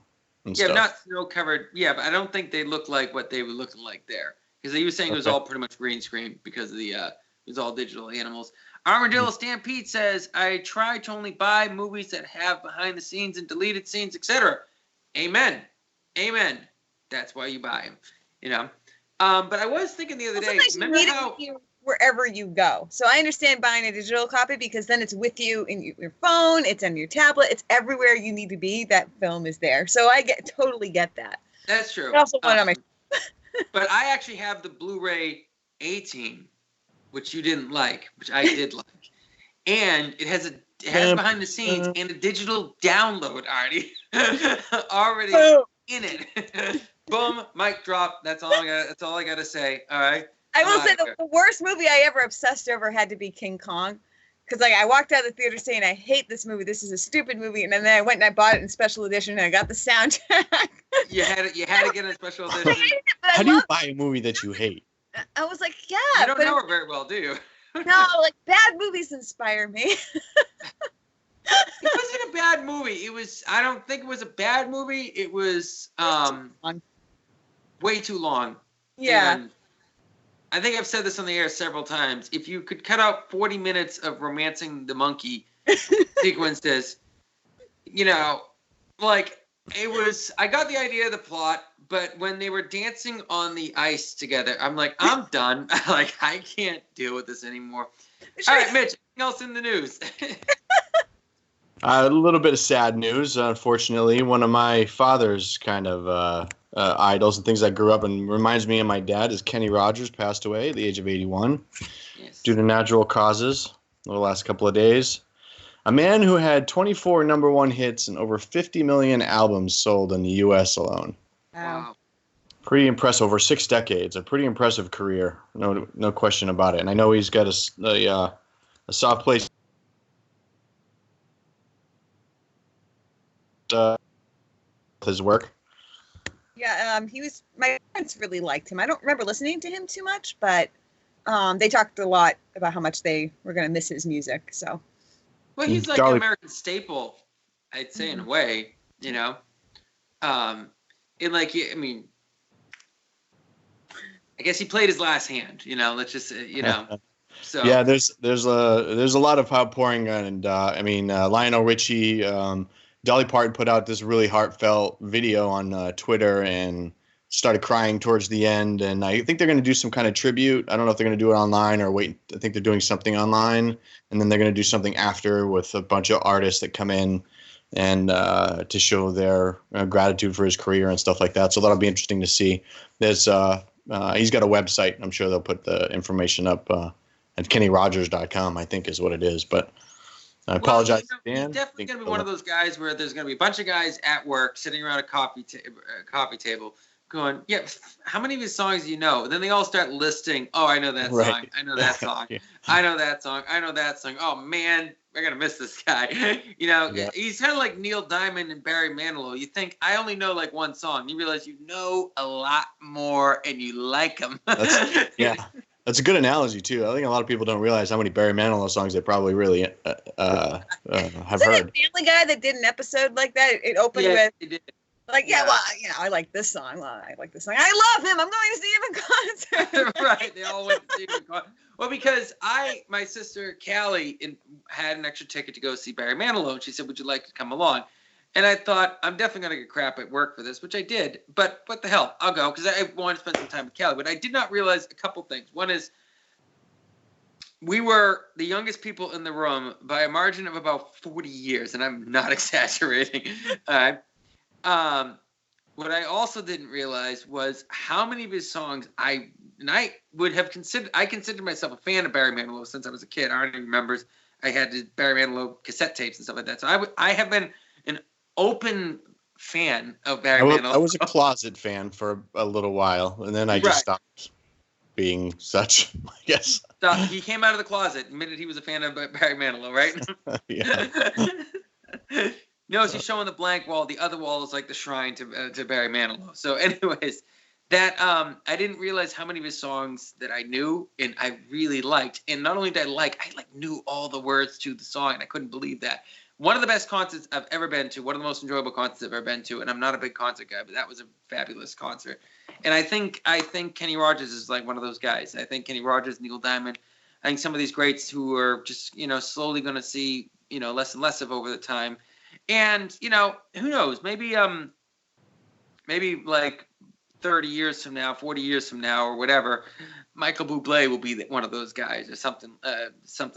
B: And
A: yeah,
B: stuff.
A: not snow covered. Yeah, but I don't think they look like what they were looking like there because they were saying it was all pretty much green screen because of it was all digital animals. Armadillo Stampede says, I try to only buy movies that have behind the scenes and deleted scenes, etc. Amen. That's why you buy them. But I was thinking the other day, remember how
C: wherever you go. So I understand buying a digital copy because then it's with you in your phone, it's on your tablet, it's everywhere you need to be. That film is there. So I totally get that.
A: That's true.
C: I also want on my.
A: But I actually have the Blu-ray 18, which you didn't like, which I did like, and it has behind the scenes and a digital download already in it. Boom, mic drop. That's all I got to say. All right.
C: I will say the worst movie I ever obsessed over had to be King Kong. Because I walked out of the theater saying, I hate this movie. This is a stupid movie. And then I went and I bought it in special edition and I got the soundtrack.
A: You had to get a special edition.
B: How do you buy a movie that you hate?
C: I was like, yeah.
A: You don't know it very well, do you?
C: No, like bad movies inspire me.
A: It wasn't a bad movie. I don't think it was a bad movie. It was way too long.
C: Yeah.
A: And I think I've said this on the air several times. If you could cut out 40 minutes of romancing the monkey sequences, like it was, I got the idea of the plot, but when they were dancing on the ice together, I'm like, I'm done. Like, I can't deal with this anymore. All right, Mitch, anything else in the news?
B: A little bit of sad news, unfortunately. One of my father's kind of idols and things I grew up and reminds me of my dad is Kenny Rogers, passed away at the age of 81 due to natural causes the last couple of days. A man who had 24 number 1 hits and over 50 million albums sold in the U.S. alone.
A: Wow.
B: Pretty impressive. Over 6 decades. A pretty impressive career. No question about it. And I know he's got a soft place his work.
C: Yeah, my parents really liked him. I don't remember listening to him too much, but they talked a lot about how much they were going to miss his music. So,
A: well, he's like an American staple, I'd say, in a way. I guess he played his last hand. Let's just So
B: yeah, there's a lot of outpouring, and Lionel Richie. Dolly Parton put out this really heartfelt video on Twitter, and started crying towards the end, and I think they're going to do some kind of tribute. I don't know if they're going to do it online or wait. I think they're doing something online, and then they're going to do something after with a bunch of artists that come in and to show their gratitude for his career and stuff like that. So that'll be interesting to see. There's he's got a website. I'm sure they'll put the information up at KennyRogers.com, I think is what it is. But I apologize.
A: He's definitely going to be one of those guys where there's going to be a bunch of guys at work sitting around a coffee table going, yeah, how many of his songs do you know? And then they all start listing, oh, I know that song. I know that song.
B: Yeah.
A: I know that song. I know that song. Oh, man, we're going to miss this guy. He's kind of like Neil Diamond and Barry Manilow. You think, I only know like one song. You realize you know a lot more and you like them.
B: That's a good analogy, too. I think a lot of people don't realize how many Barry Manilow songs they probably really have heard.
C: Family Guy that did an episode like that? It opened with...
A: He did.
C: Like, I like this song. I like this song. I love him. I'm going to see him in concert.
A: Right. They all went to see him in concert. Well, because my sister Callie had an extra ticket to go see Barry Manilow, and she said, would you like to come along? And I thought, I'm definitely going to get crap at work for this, which I did. But what the hell? I'll go because I wanted to spend some time with Callie. But I did not realize a couple things. One is we were the youngest people in the room by a margin of about 40 years, and I'm not exaggerating. What I also didn't realize was how many of his songs I considered myself a fan of Barry Manilow since I was a kid. I already remembers I had the Barry Manilow cassette tapes and stuff like that. So I have been an open fan of Barry Manilow.
B: I was a closet fan for a little while, and then I just stopped being such, I guess.
A: So he came out of the closet, admitted he was a fan of Barry Manilow, right?
B: Yeah.
A: No, she's showing the blank wall. The other wall is like the shrine to Barry Manilow. So, anyways, that I didn't realize how many of his songs that I knew and I really liked. And not only did I knew all the words to the song, and I couldn't believe that. One of the best concerts I've ever been to. One of the most enjoyable concerts I've ever been to. And I'm not a big concert guy, but that was a fabulous concert. And I think Kenny Rogers is like one of those guys. I think Kenny Rogers, Neil Diamond. I think some of these greats who are just slowly going to see less and less of over the time. And, who knows, maybe like 30 years from now, 40 years from now or whatever, Michael Bublé will be one of those guys or something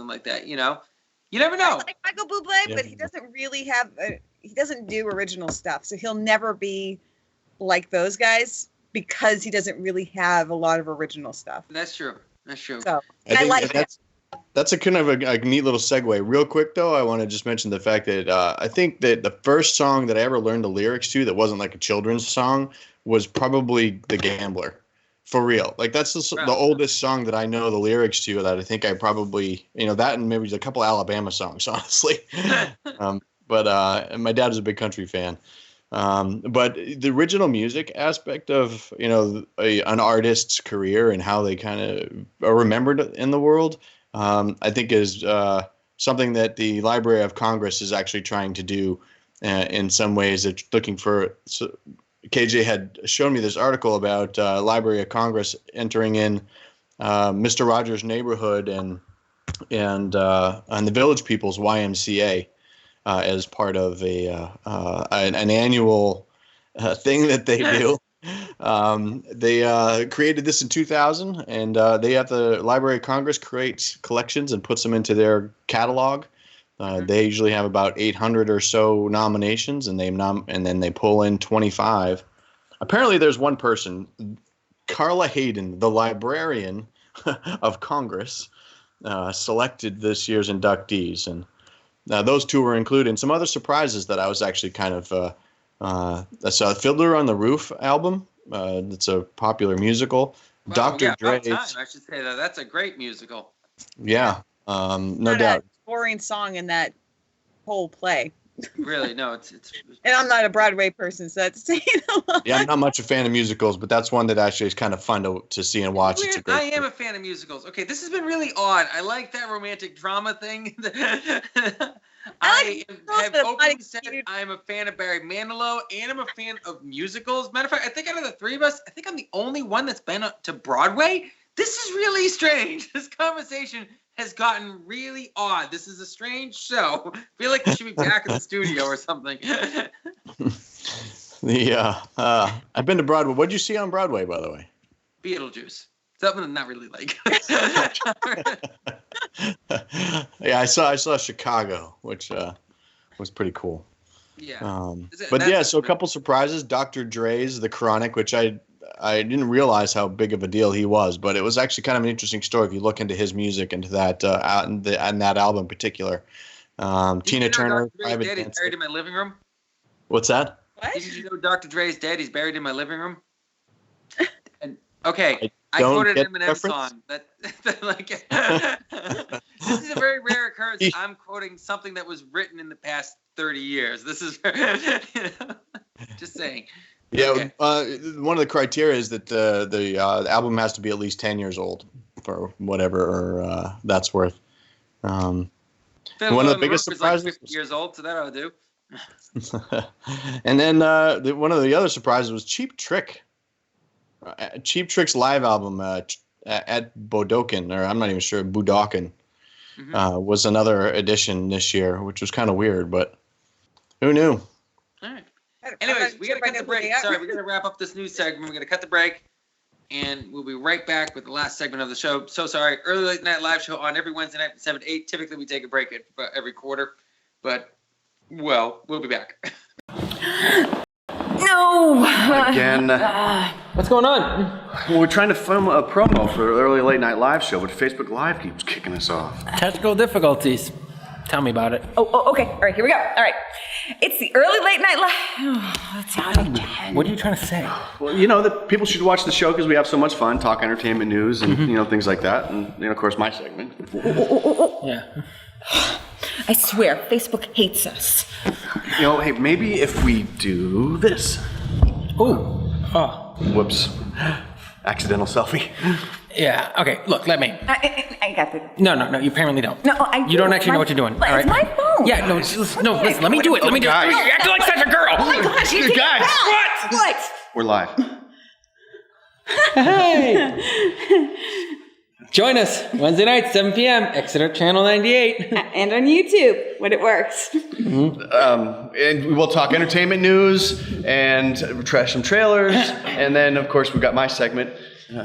A: like that, You never know.
C: I like Michael Bublé, but he doesn't really he doesn't do original stuff. So he'll never be like those guys because he doesn't really have a lot of original stuff.
A: That's true.
C: So I like him.
B: That's a kind of a neat little segue. Real quick, though, I want to just mention the fact that I think that the first song that I ever learned the lyrics to that wasn't like a children's song was probably The Gambler. For real. Like, that's the oldest song that I know the lyrics to that I think I probably, that and maybe a couple Alabama songs, honestly. But my dad is a big country fan. But the original music aspect of, an artist's career and how they kind of are remembered in the world, I think is something that the Library of Congress is actually trying to do in some ways. They're looking for KJ had shown me this article about Library of Congress entering in Mr. Rogers' neighborhood and the Village People's YMCA as part of an annual thing that they do. They created this in 2000, and they have the Library of Congress create collections and puts them into their catalog. They usually have about 800 or so nominations, and then they pull in 25. Apparently, there's one person, Carla Hayden, the librarian of Congress, selected this year's inductees, and those two were included. And some other surprises that I was actually kind of. That's a Fiddler on the Roof album. It's a popular musical.
A: Wow,
B: Dr. Dre.
A: I should say that. That's a great musical.
B: Yeah, no doubt.
C: Boring song in that whole play.
A: Really, no, it's.
C: And I'm not a Broadway person, so that's saying a lot.
B: Yeah, I'm not much a fan of musicals, but that's one that actually is kind of fun to see and watch. It's a great
A: I am a fan of musicals. Okay, this has been really odd. I like that romantic drama thing. I have openly said I'm a fan of Barry Manilow and I'm a fan of musicals. Matter of fact, I think out of the three of us, I think I'm the only one that's been to Broadway. This is really strange. This conversation has gotten really odd. This is a strange show. I feel like we should be back in the studio or something.
B: I've been to Broadway. What'd you see on Broadway, by the way?
A: Beetlejuice. Something I'm not really like.
B: Yeah, I saw Chicago, which was pretty cool.
A: Yeah.
B: So a couple surprises. Dr. Dre's The Chronic, which I didn't realize how big of a deal he was, but it was actually kind of an interesting story if you look into his music, into that and that album in particular. Tina Turner,
A: Dr. Dre's dead. He's buried in my living room.
B: What's that?
C: What?
A: Did you know Dr. Dre's dead? He's buried in my living room. And okay, I quoted an Eminem song. That like this is a very rare occurrence. I'm quoting something that was written in the past 30 years. This is just saying.
B: Yeah,
A: okay.
B: One of the criteria is that the album has to be at least 10 years old for whatever that's worth. One of the biggest surprises.
A: Like 50 years old, so that ought to do.
B: And then one of the other surprises was Cheap Trick. Cheap Trick's live album at Budokan, or I'm not even sure, Budokan, was another edition this year, which was kind of weird, but who knew?
A: All right. Anyways, we got to cut the break. Sorry, we're going to wrap up this news segment. We're going to cut the break, and we'll be right back with the last segment of the show. So sorry. Early Late Night Live show on every Wednesday night from 7 to 8. Typically, we take a break every quarter, but, well, we'll be back.
H: No!
M: Again.
G: What's going on?
M: Well, we're trying to film a promo for the Early Late Night Live show, but Facebook Live keeps kicking us off.
G: Technical difficulties. Tell me about it.
H: Oh, okay. All right, here we go. All right. It's the Early Late Night Live. That's out of 10.
G: What are you trying to say?
M: Well, that people should watch the show because we have so much fun, talk entertainment news and, things like that. And, of course, my segment.
G: Yeah.
H: I swear, Facebook hates us.
M: Hey, maybe if we do this.
G: Ooh. Oh.
M: Whoops. Accidental selfie.
G: Yeah, okay, look, let me.
H: I got it.
G: No, you apparently don't.
H: No, I
G: You don't actually know what you're doing, all right?
H: It's my phone.
G: Yeah, no, listen, let me do it. Let me do it. You're acting like such a girl.
H: Oh my gosh, you
M: guys.
H: What?
M: We're live.
G: Hey. Join us Wednesday night, 7 p.m., Exeter Channel 98.
H: And on YouTube, when it works.
M: And we'll talk entertainment news and trash some trailers. And then, of course, we've got my segment.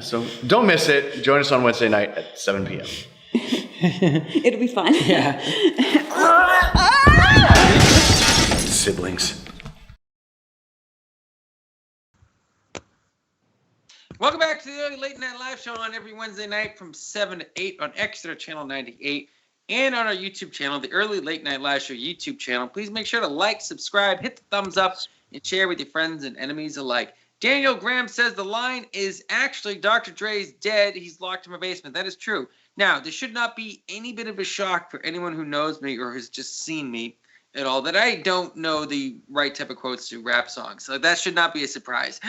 M: So don't miss it. Join us on Wednesday night at 7 p.m.
H: It'll be fun.
G: Yeah.
M: Siblings.
A: Welcome back to the Early Late Night Live show on every Wednesday night from 7 to 8 on Exeter Channel 98 and on our YouTube channel, the Early Late Night Live show YouTube channel. Please make sure to like, subscribe, hit the thumbs up, and share with your friends and enemies alike. Daniel Graham says the line is actually Dr. Dre's dead. He's locked in my basement. That is true. Now, there should not be any bit of a shock for anyone who knows me or has just seen me at all that I don't know the right type of quotes to rap songs. So that should not be a surprise.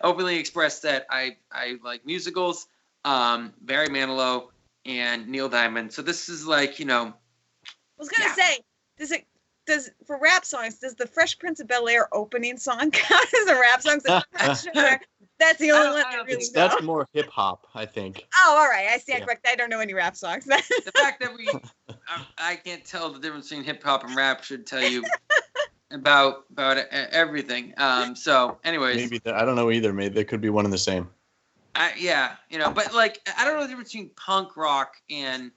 A: Openly expressed that I like musicals, Barry Manilow, and Neil Diamond. So this is like,
C: I was going to say, does for rap songs, does the Fresh Prince of Bel-Air opening song count as a rap song? That's the only one I really know.
B: That's more hip hop, I think.
C: Oh, all right. I stand corrected. I don't know any rap songs.
A: The fact that I can't tell the difference between hip hop and rap should tell you about everything. So, anyways,
B: maybe I don't know either. Maybe they could be one and the same.
A: Yeah, but like I don't know the difference between punk rock and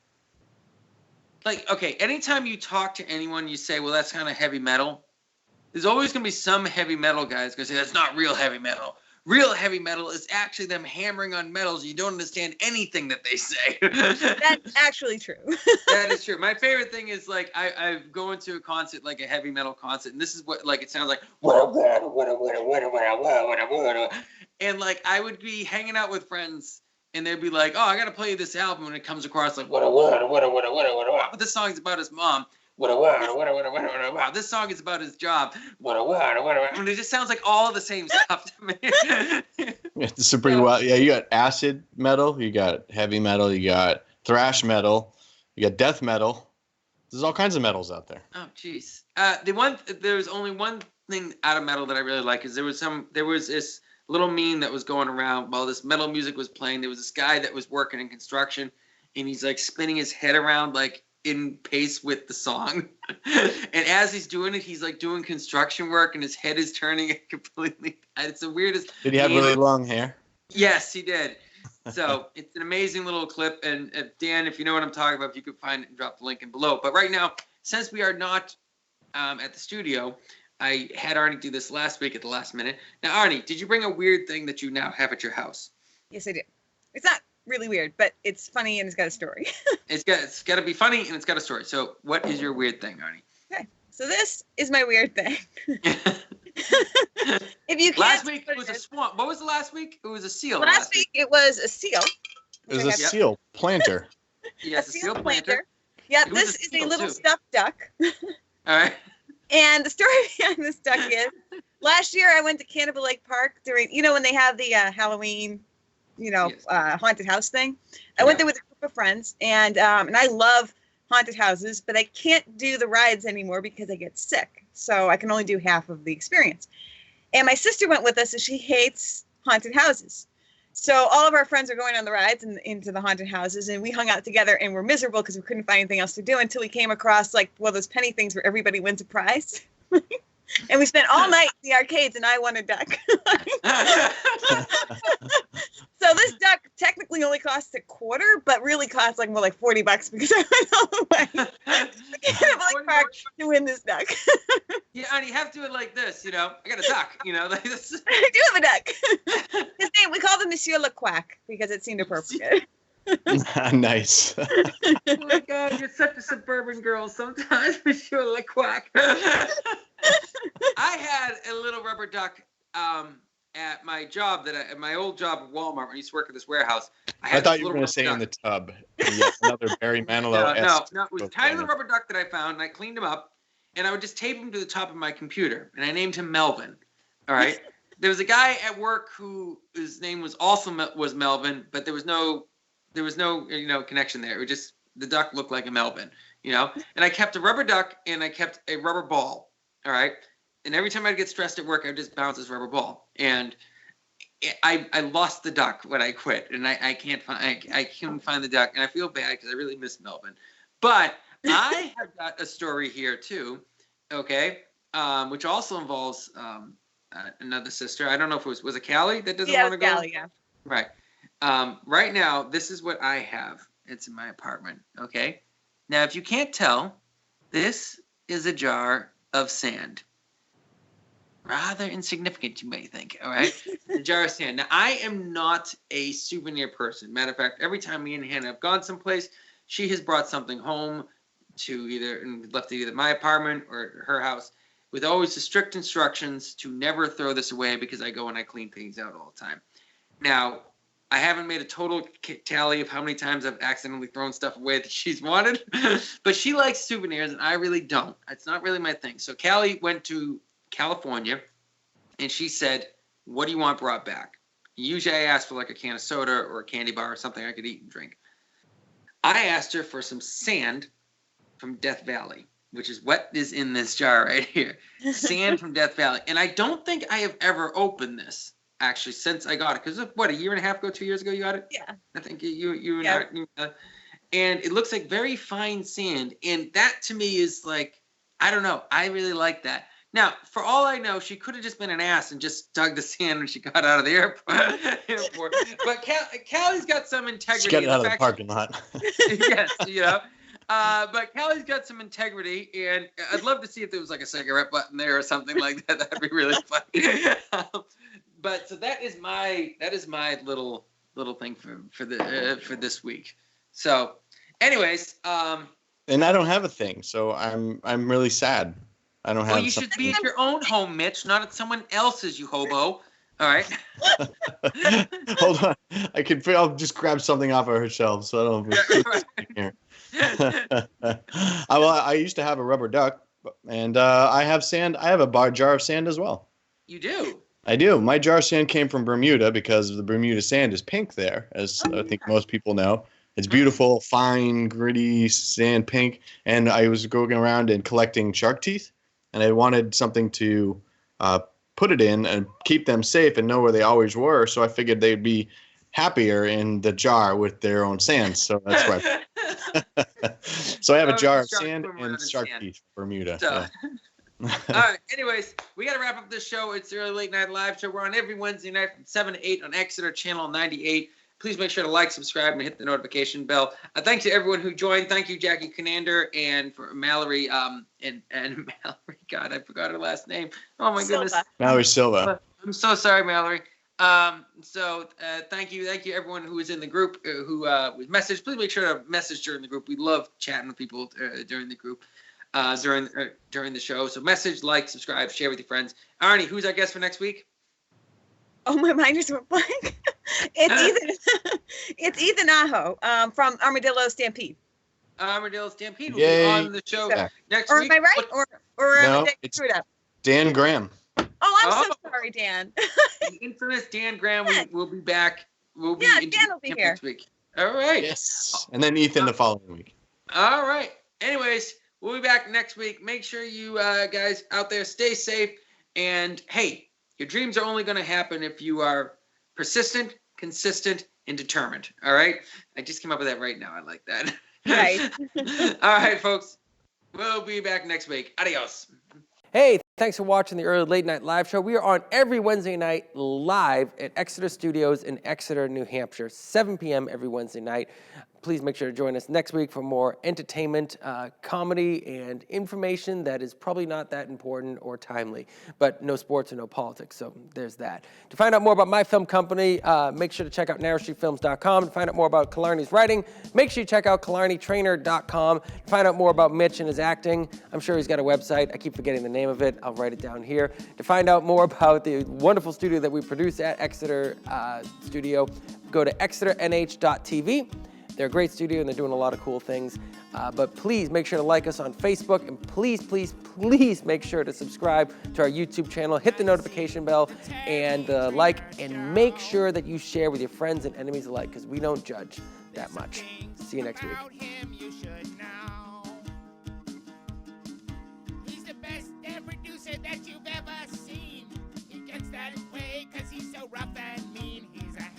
A: like, okay, anytime you talk to anyone, you say, well, that's kind of heavy metal. There's always going to be some heavy metal guys going to say, that's not real heavy metal. Real heavy metal is actually them hammering on metals. You don't understand anything that they say.
C: That's actually true.
A: That is true. My favorite thing is, like, I go into a concert, like a heavy metal concert, and this is what, like, it sounds like, and, like, I would be hanging out with friends, and they'd be like, oh, I got to play you this album, and it comes across like, but this song's about his mom. Wow, this song is about his job. And it just sounds like all the same stuff to me.
B: It's pretty well. Yeah, you got acid metal, you got heavy metal, you got thrash metal, you got death metal. There's all kinds of metals out there.
A: Oh, jeez. There's only one thing out of metal that I really like is there was this little meme that was going around while this metal music was playing. There was this guy that was working in construction, and he's like spinning his head around like in pace with the song. And as he's doing it, he's like doing construction work and his head is turning completely. It's the weirdest.
B: Did he have really long hair?
A: Yes, he did. So it's an amazing little clip. And Dan, if you know what I'm talking about, if you could find it and drop the link in below. But right now, since we are not at the studio, I had Arnie do this last week at the last minute. Now, Arnie, did you bring a weird thing that you now have at your house?
C: Yes, I do. It's not really weird, but it's funny and it's got a story.
A: It's got to be funny and it's got a story. So what is your weird thing, Arnie?
C: Okay, so this is my weird thing. If you
A: last week it was a swamp. What was the last week? It was a seal.
C: Last week it was a seal.
B: It was a seal planter.
A: Yes, a seal planter.
C: Yeah, this is a little stuffed duck.
A: All right.
C: And the story behind this duck is, last year I went to Cannibal Lake Park during, when they have the Halloween, haunted house thing. I went there with a group of friends, and I love haunted houses, but I can't do the rides anymore because I get sick. So I can only do half of the experience. And my sister went with us, and she hates haunted houses. So all of our friends are going on the rides and into the haunted houses, and we hung out together and were miserable because we couldn't find anything else to do until we came across those penny things where everybody wins a prize. And we spent all night in the arcades, and I won a duck. So this duck technically only costs $25, but really costs more like $40 because I went all the way to Cannibal Lake Park to win this duck.
A: Yeah, and you have to do it like this, I got a duck, like this.
C: I do have a duck. His name, we called him Monsieur Le Quack because it seemed appropriate.
B: Nice.
A: Oh my God, you're such a suburban girl sometimes, Monsieur Le Quack. I had a little rubber duck at my job at my old job at Walmart when I used to work at this warehouse.
B: I thought you were going to say duck in the tub. Yes, another Barry Manilow.
A: No, it was a tiny little rubber duck that I found, and I cleaned him up, and I would just tape him to the top of my computer, and I named him Melvin. All right. There was a guy at work his name was also was Melvin, but there was no connection there. It was just the duck looked like a Melvin, And I kept a rubber duck and I kept a rubber ball. All right. And every time I'd get stressed at work, I'd just bounce this rubber ball. And I lost the duck when I quit, and I couldn't find the duck, and I feel bad because I really miss Melvin. But I have got a story here too, okay, which also involves another sister. I don't know if it was it Callie that doesn't want to go?
C: Callie, yeah.
A: Right. Right now, this is what I have. It's in my apartment, okay? Now, if you can't tell, this is a jar of sand. Rather insignificant, you may think, all right? A jar of sand. Now, I am not a souvenir person. Matter of fact, every time me and Hannah have gone someplace, she has brought something home and left it either my apartment or her house with always the strict instructions to never throw this away because I go and I clean things out all the time. Now, I haven't made a total tally of how many times I've accidentally thrown stuff away that she's wanted, but she likes souvenirs and I really don't. It's not really my thing. So Callie went to California and she said, what do you want brought back? Usually I ask for like a can of soda or a candy bar or something I could eat and drink. I asked her for some sand from Death Valley, which is what is in this jar right here. Sand from Death Valley. And I don't think I have ever opened this actually since I got it. Because what, a year and a half ago, 2 years ago you got it?
C: Yeah.
A: I think you and it looks like very fine sand. And that to me is like, I don't know. I really like that. Now, for all I know, she could have just been an ass and just dug the sand when she got out of the airport. But Callie's got some integrity.
B: Just get it out of the parking lot.
A: Yes, but Callie's got some integrity, and I'd love to see if there was like a cigarette button there or something like that. That'd be really funny. But so that is my little thing for this week. So, anyways,
B: and I don't have a thing, so I'm really sad. I don't have.
A: Well, you should be at your own home, Mitch, not at someone else's, you hobo. All right.
B: Hold on, I'll just grab something off of her shelf, so I don't. Here. I used to have a rubber duck, and I have sand. I have a jar of sand as well.
A: You do?
B: I do. My jar of sand came from Bermuda because the Bermuda sand is pink there, as I think most people know. It's beautiful, fine, gritty sand pink. And I was going around and collecting shark teeth, and I wanted something to put it in and keep them safe and know where they always were. So I figured they'd be happier in the jar with their own sand. So that's why. So I have a jar of
A: Shark
B: sand
A: swim around in
B: and shark
A: sand.
B: teeth, Bermuda.
A: So-
B: Yeah.
A: All right. Anyways, we got to wrap up this show. It's the Early Late Night Live Show. We're on every Wednesday night from 7 to 8 on Exeter Channel 98. Please make sure to like, subscribe, and hit the notification bell. Thanks to everyone who joined. Thank you, Jaci Kjernander, and for Mallory. And Mallory. God, I forgot her last name. Oh my goodness.
B: Mallory Silva.
A: I'm so sorry, Mallory. Thank you everyone who was in the group who was messaged. Please make sure to message during the group. We love chatting with people during the group. During the show. So message, like, subscribe, share with your friends. Arnie, who's our guest for next week?
C: Oh, my mind just went blank. It's Ethan Aho from Armadillo Stampede.
A: Armadillo Stampede will
B: Yay.
A: be on the show next
C: or
A: week.
C: am I right? Or
B: No,
C: did I
B: it's
C: screw it up?
B: Dan Graham.
C: Oh, I'm so sorry, Dan.
A: The infamous Dan Graham will be back. We'll be
C: Dan will be here
A: next week. All right.
B: Yes. And then Ethan the following week.
A: All right. Anyways, we'll be back next week. Make sure you guys out there stay safe. And hey, your dreams are only going to happen if you are persistent, consistent, and determined. All right? I just came up with that right now. I like that.
C: Right.
A: All right, folks. We'll be back next week. Adios.
N: Hey, thanks for watching the Early Late Night Live Show. We are on every Wednesday night live at Exeter Studios in Exeter, New Hampshire, 7 p.m. every Wednesday night. Please make sure to join us next week for more entertainment, comedy, and information that is probably not that important or timely, but no sports and no politics, so there's that. To find out more about my film company, make sure to check out narrowstreetfilms.com. To find out more about Killarney's writing, make sure you check out killarneytrainer.com. To find out more about Mitch and his acting, I'm sure he's got a website. I keep forgetting the name of it. I'll write it down here. To find out more about the wonderful studio that we produce at Exeter Studio, go to exeternh.tv. They're a great studio and they're doing a lot of cool things. But please make sure to like us on Facebook, and please, please, please make sure to subscribe to our YouTube channel. Hit the notification bell and like, and make sure that you share with your friends and enemies alike, because we don't judge that much. See you next week.
O: He's the best producer that you've ever seen. He gets that way because he's so rough and mean. He's a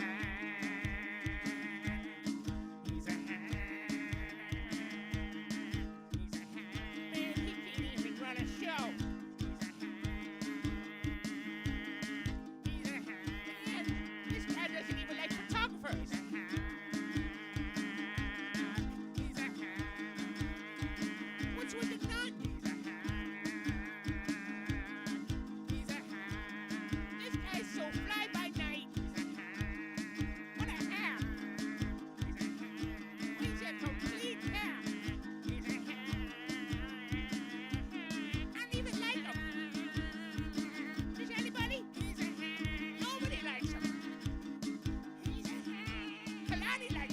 O: Nobody likes him. Kalani likes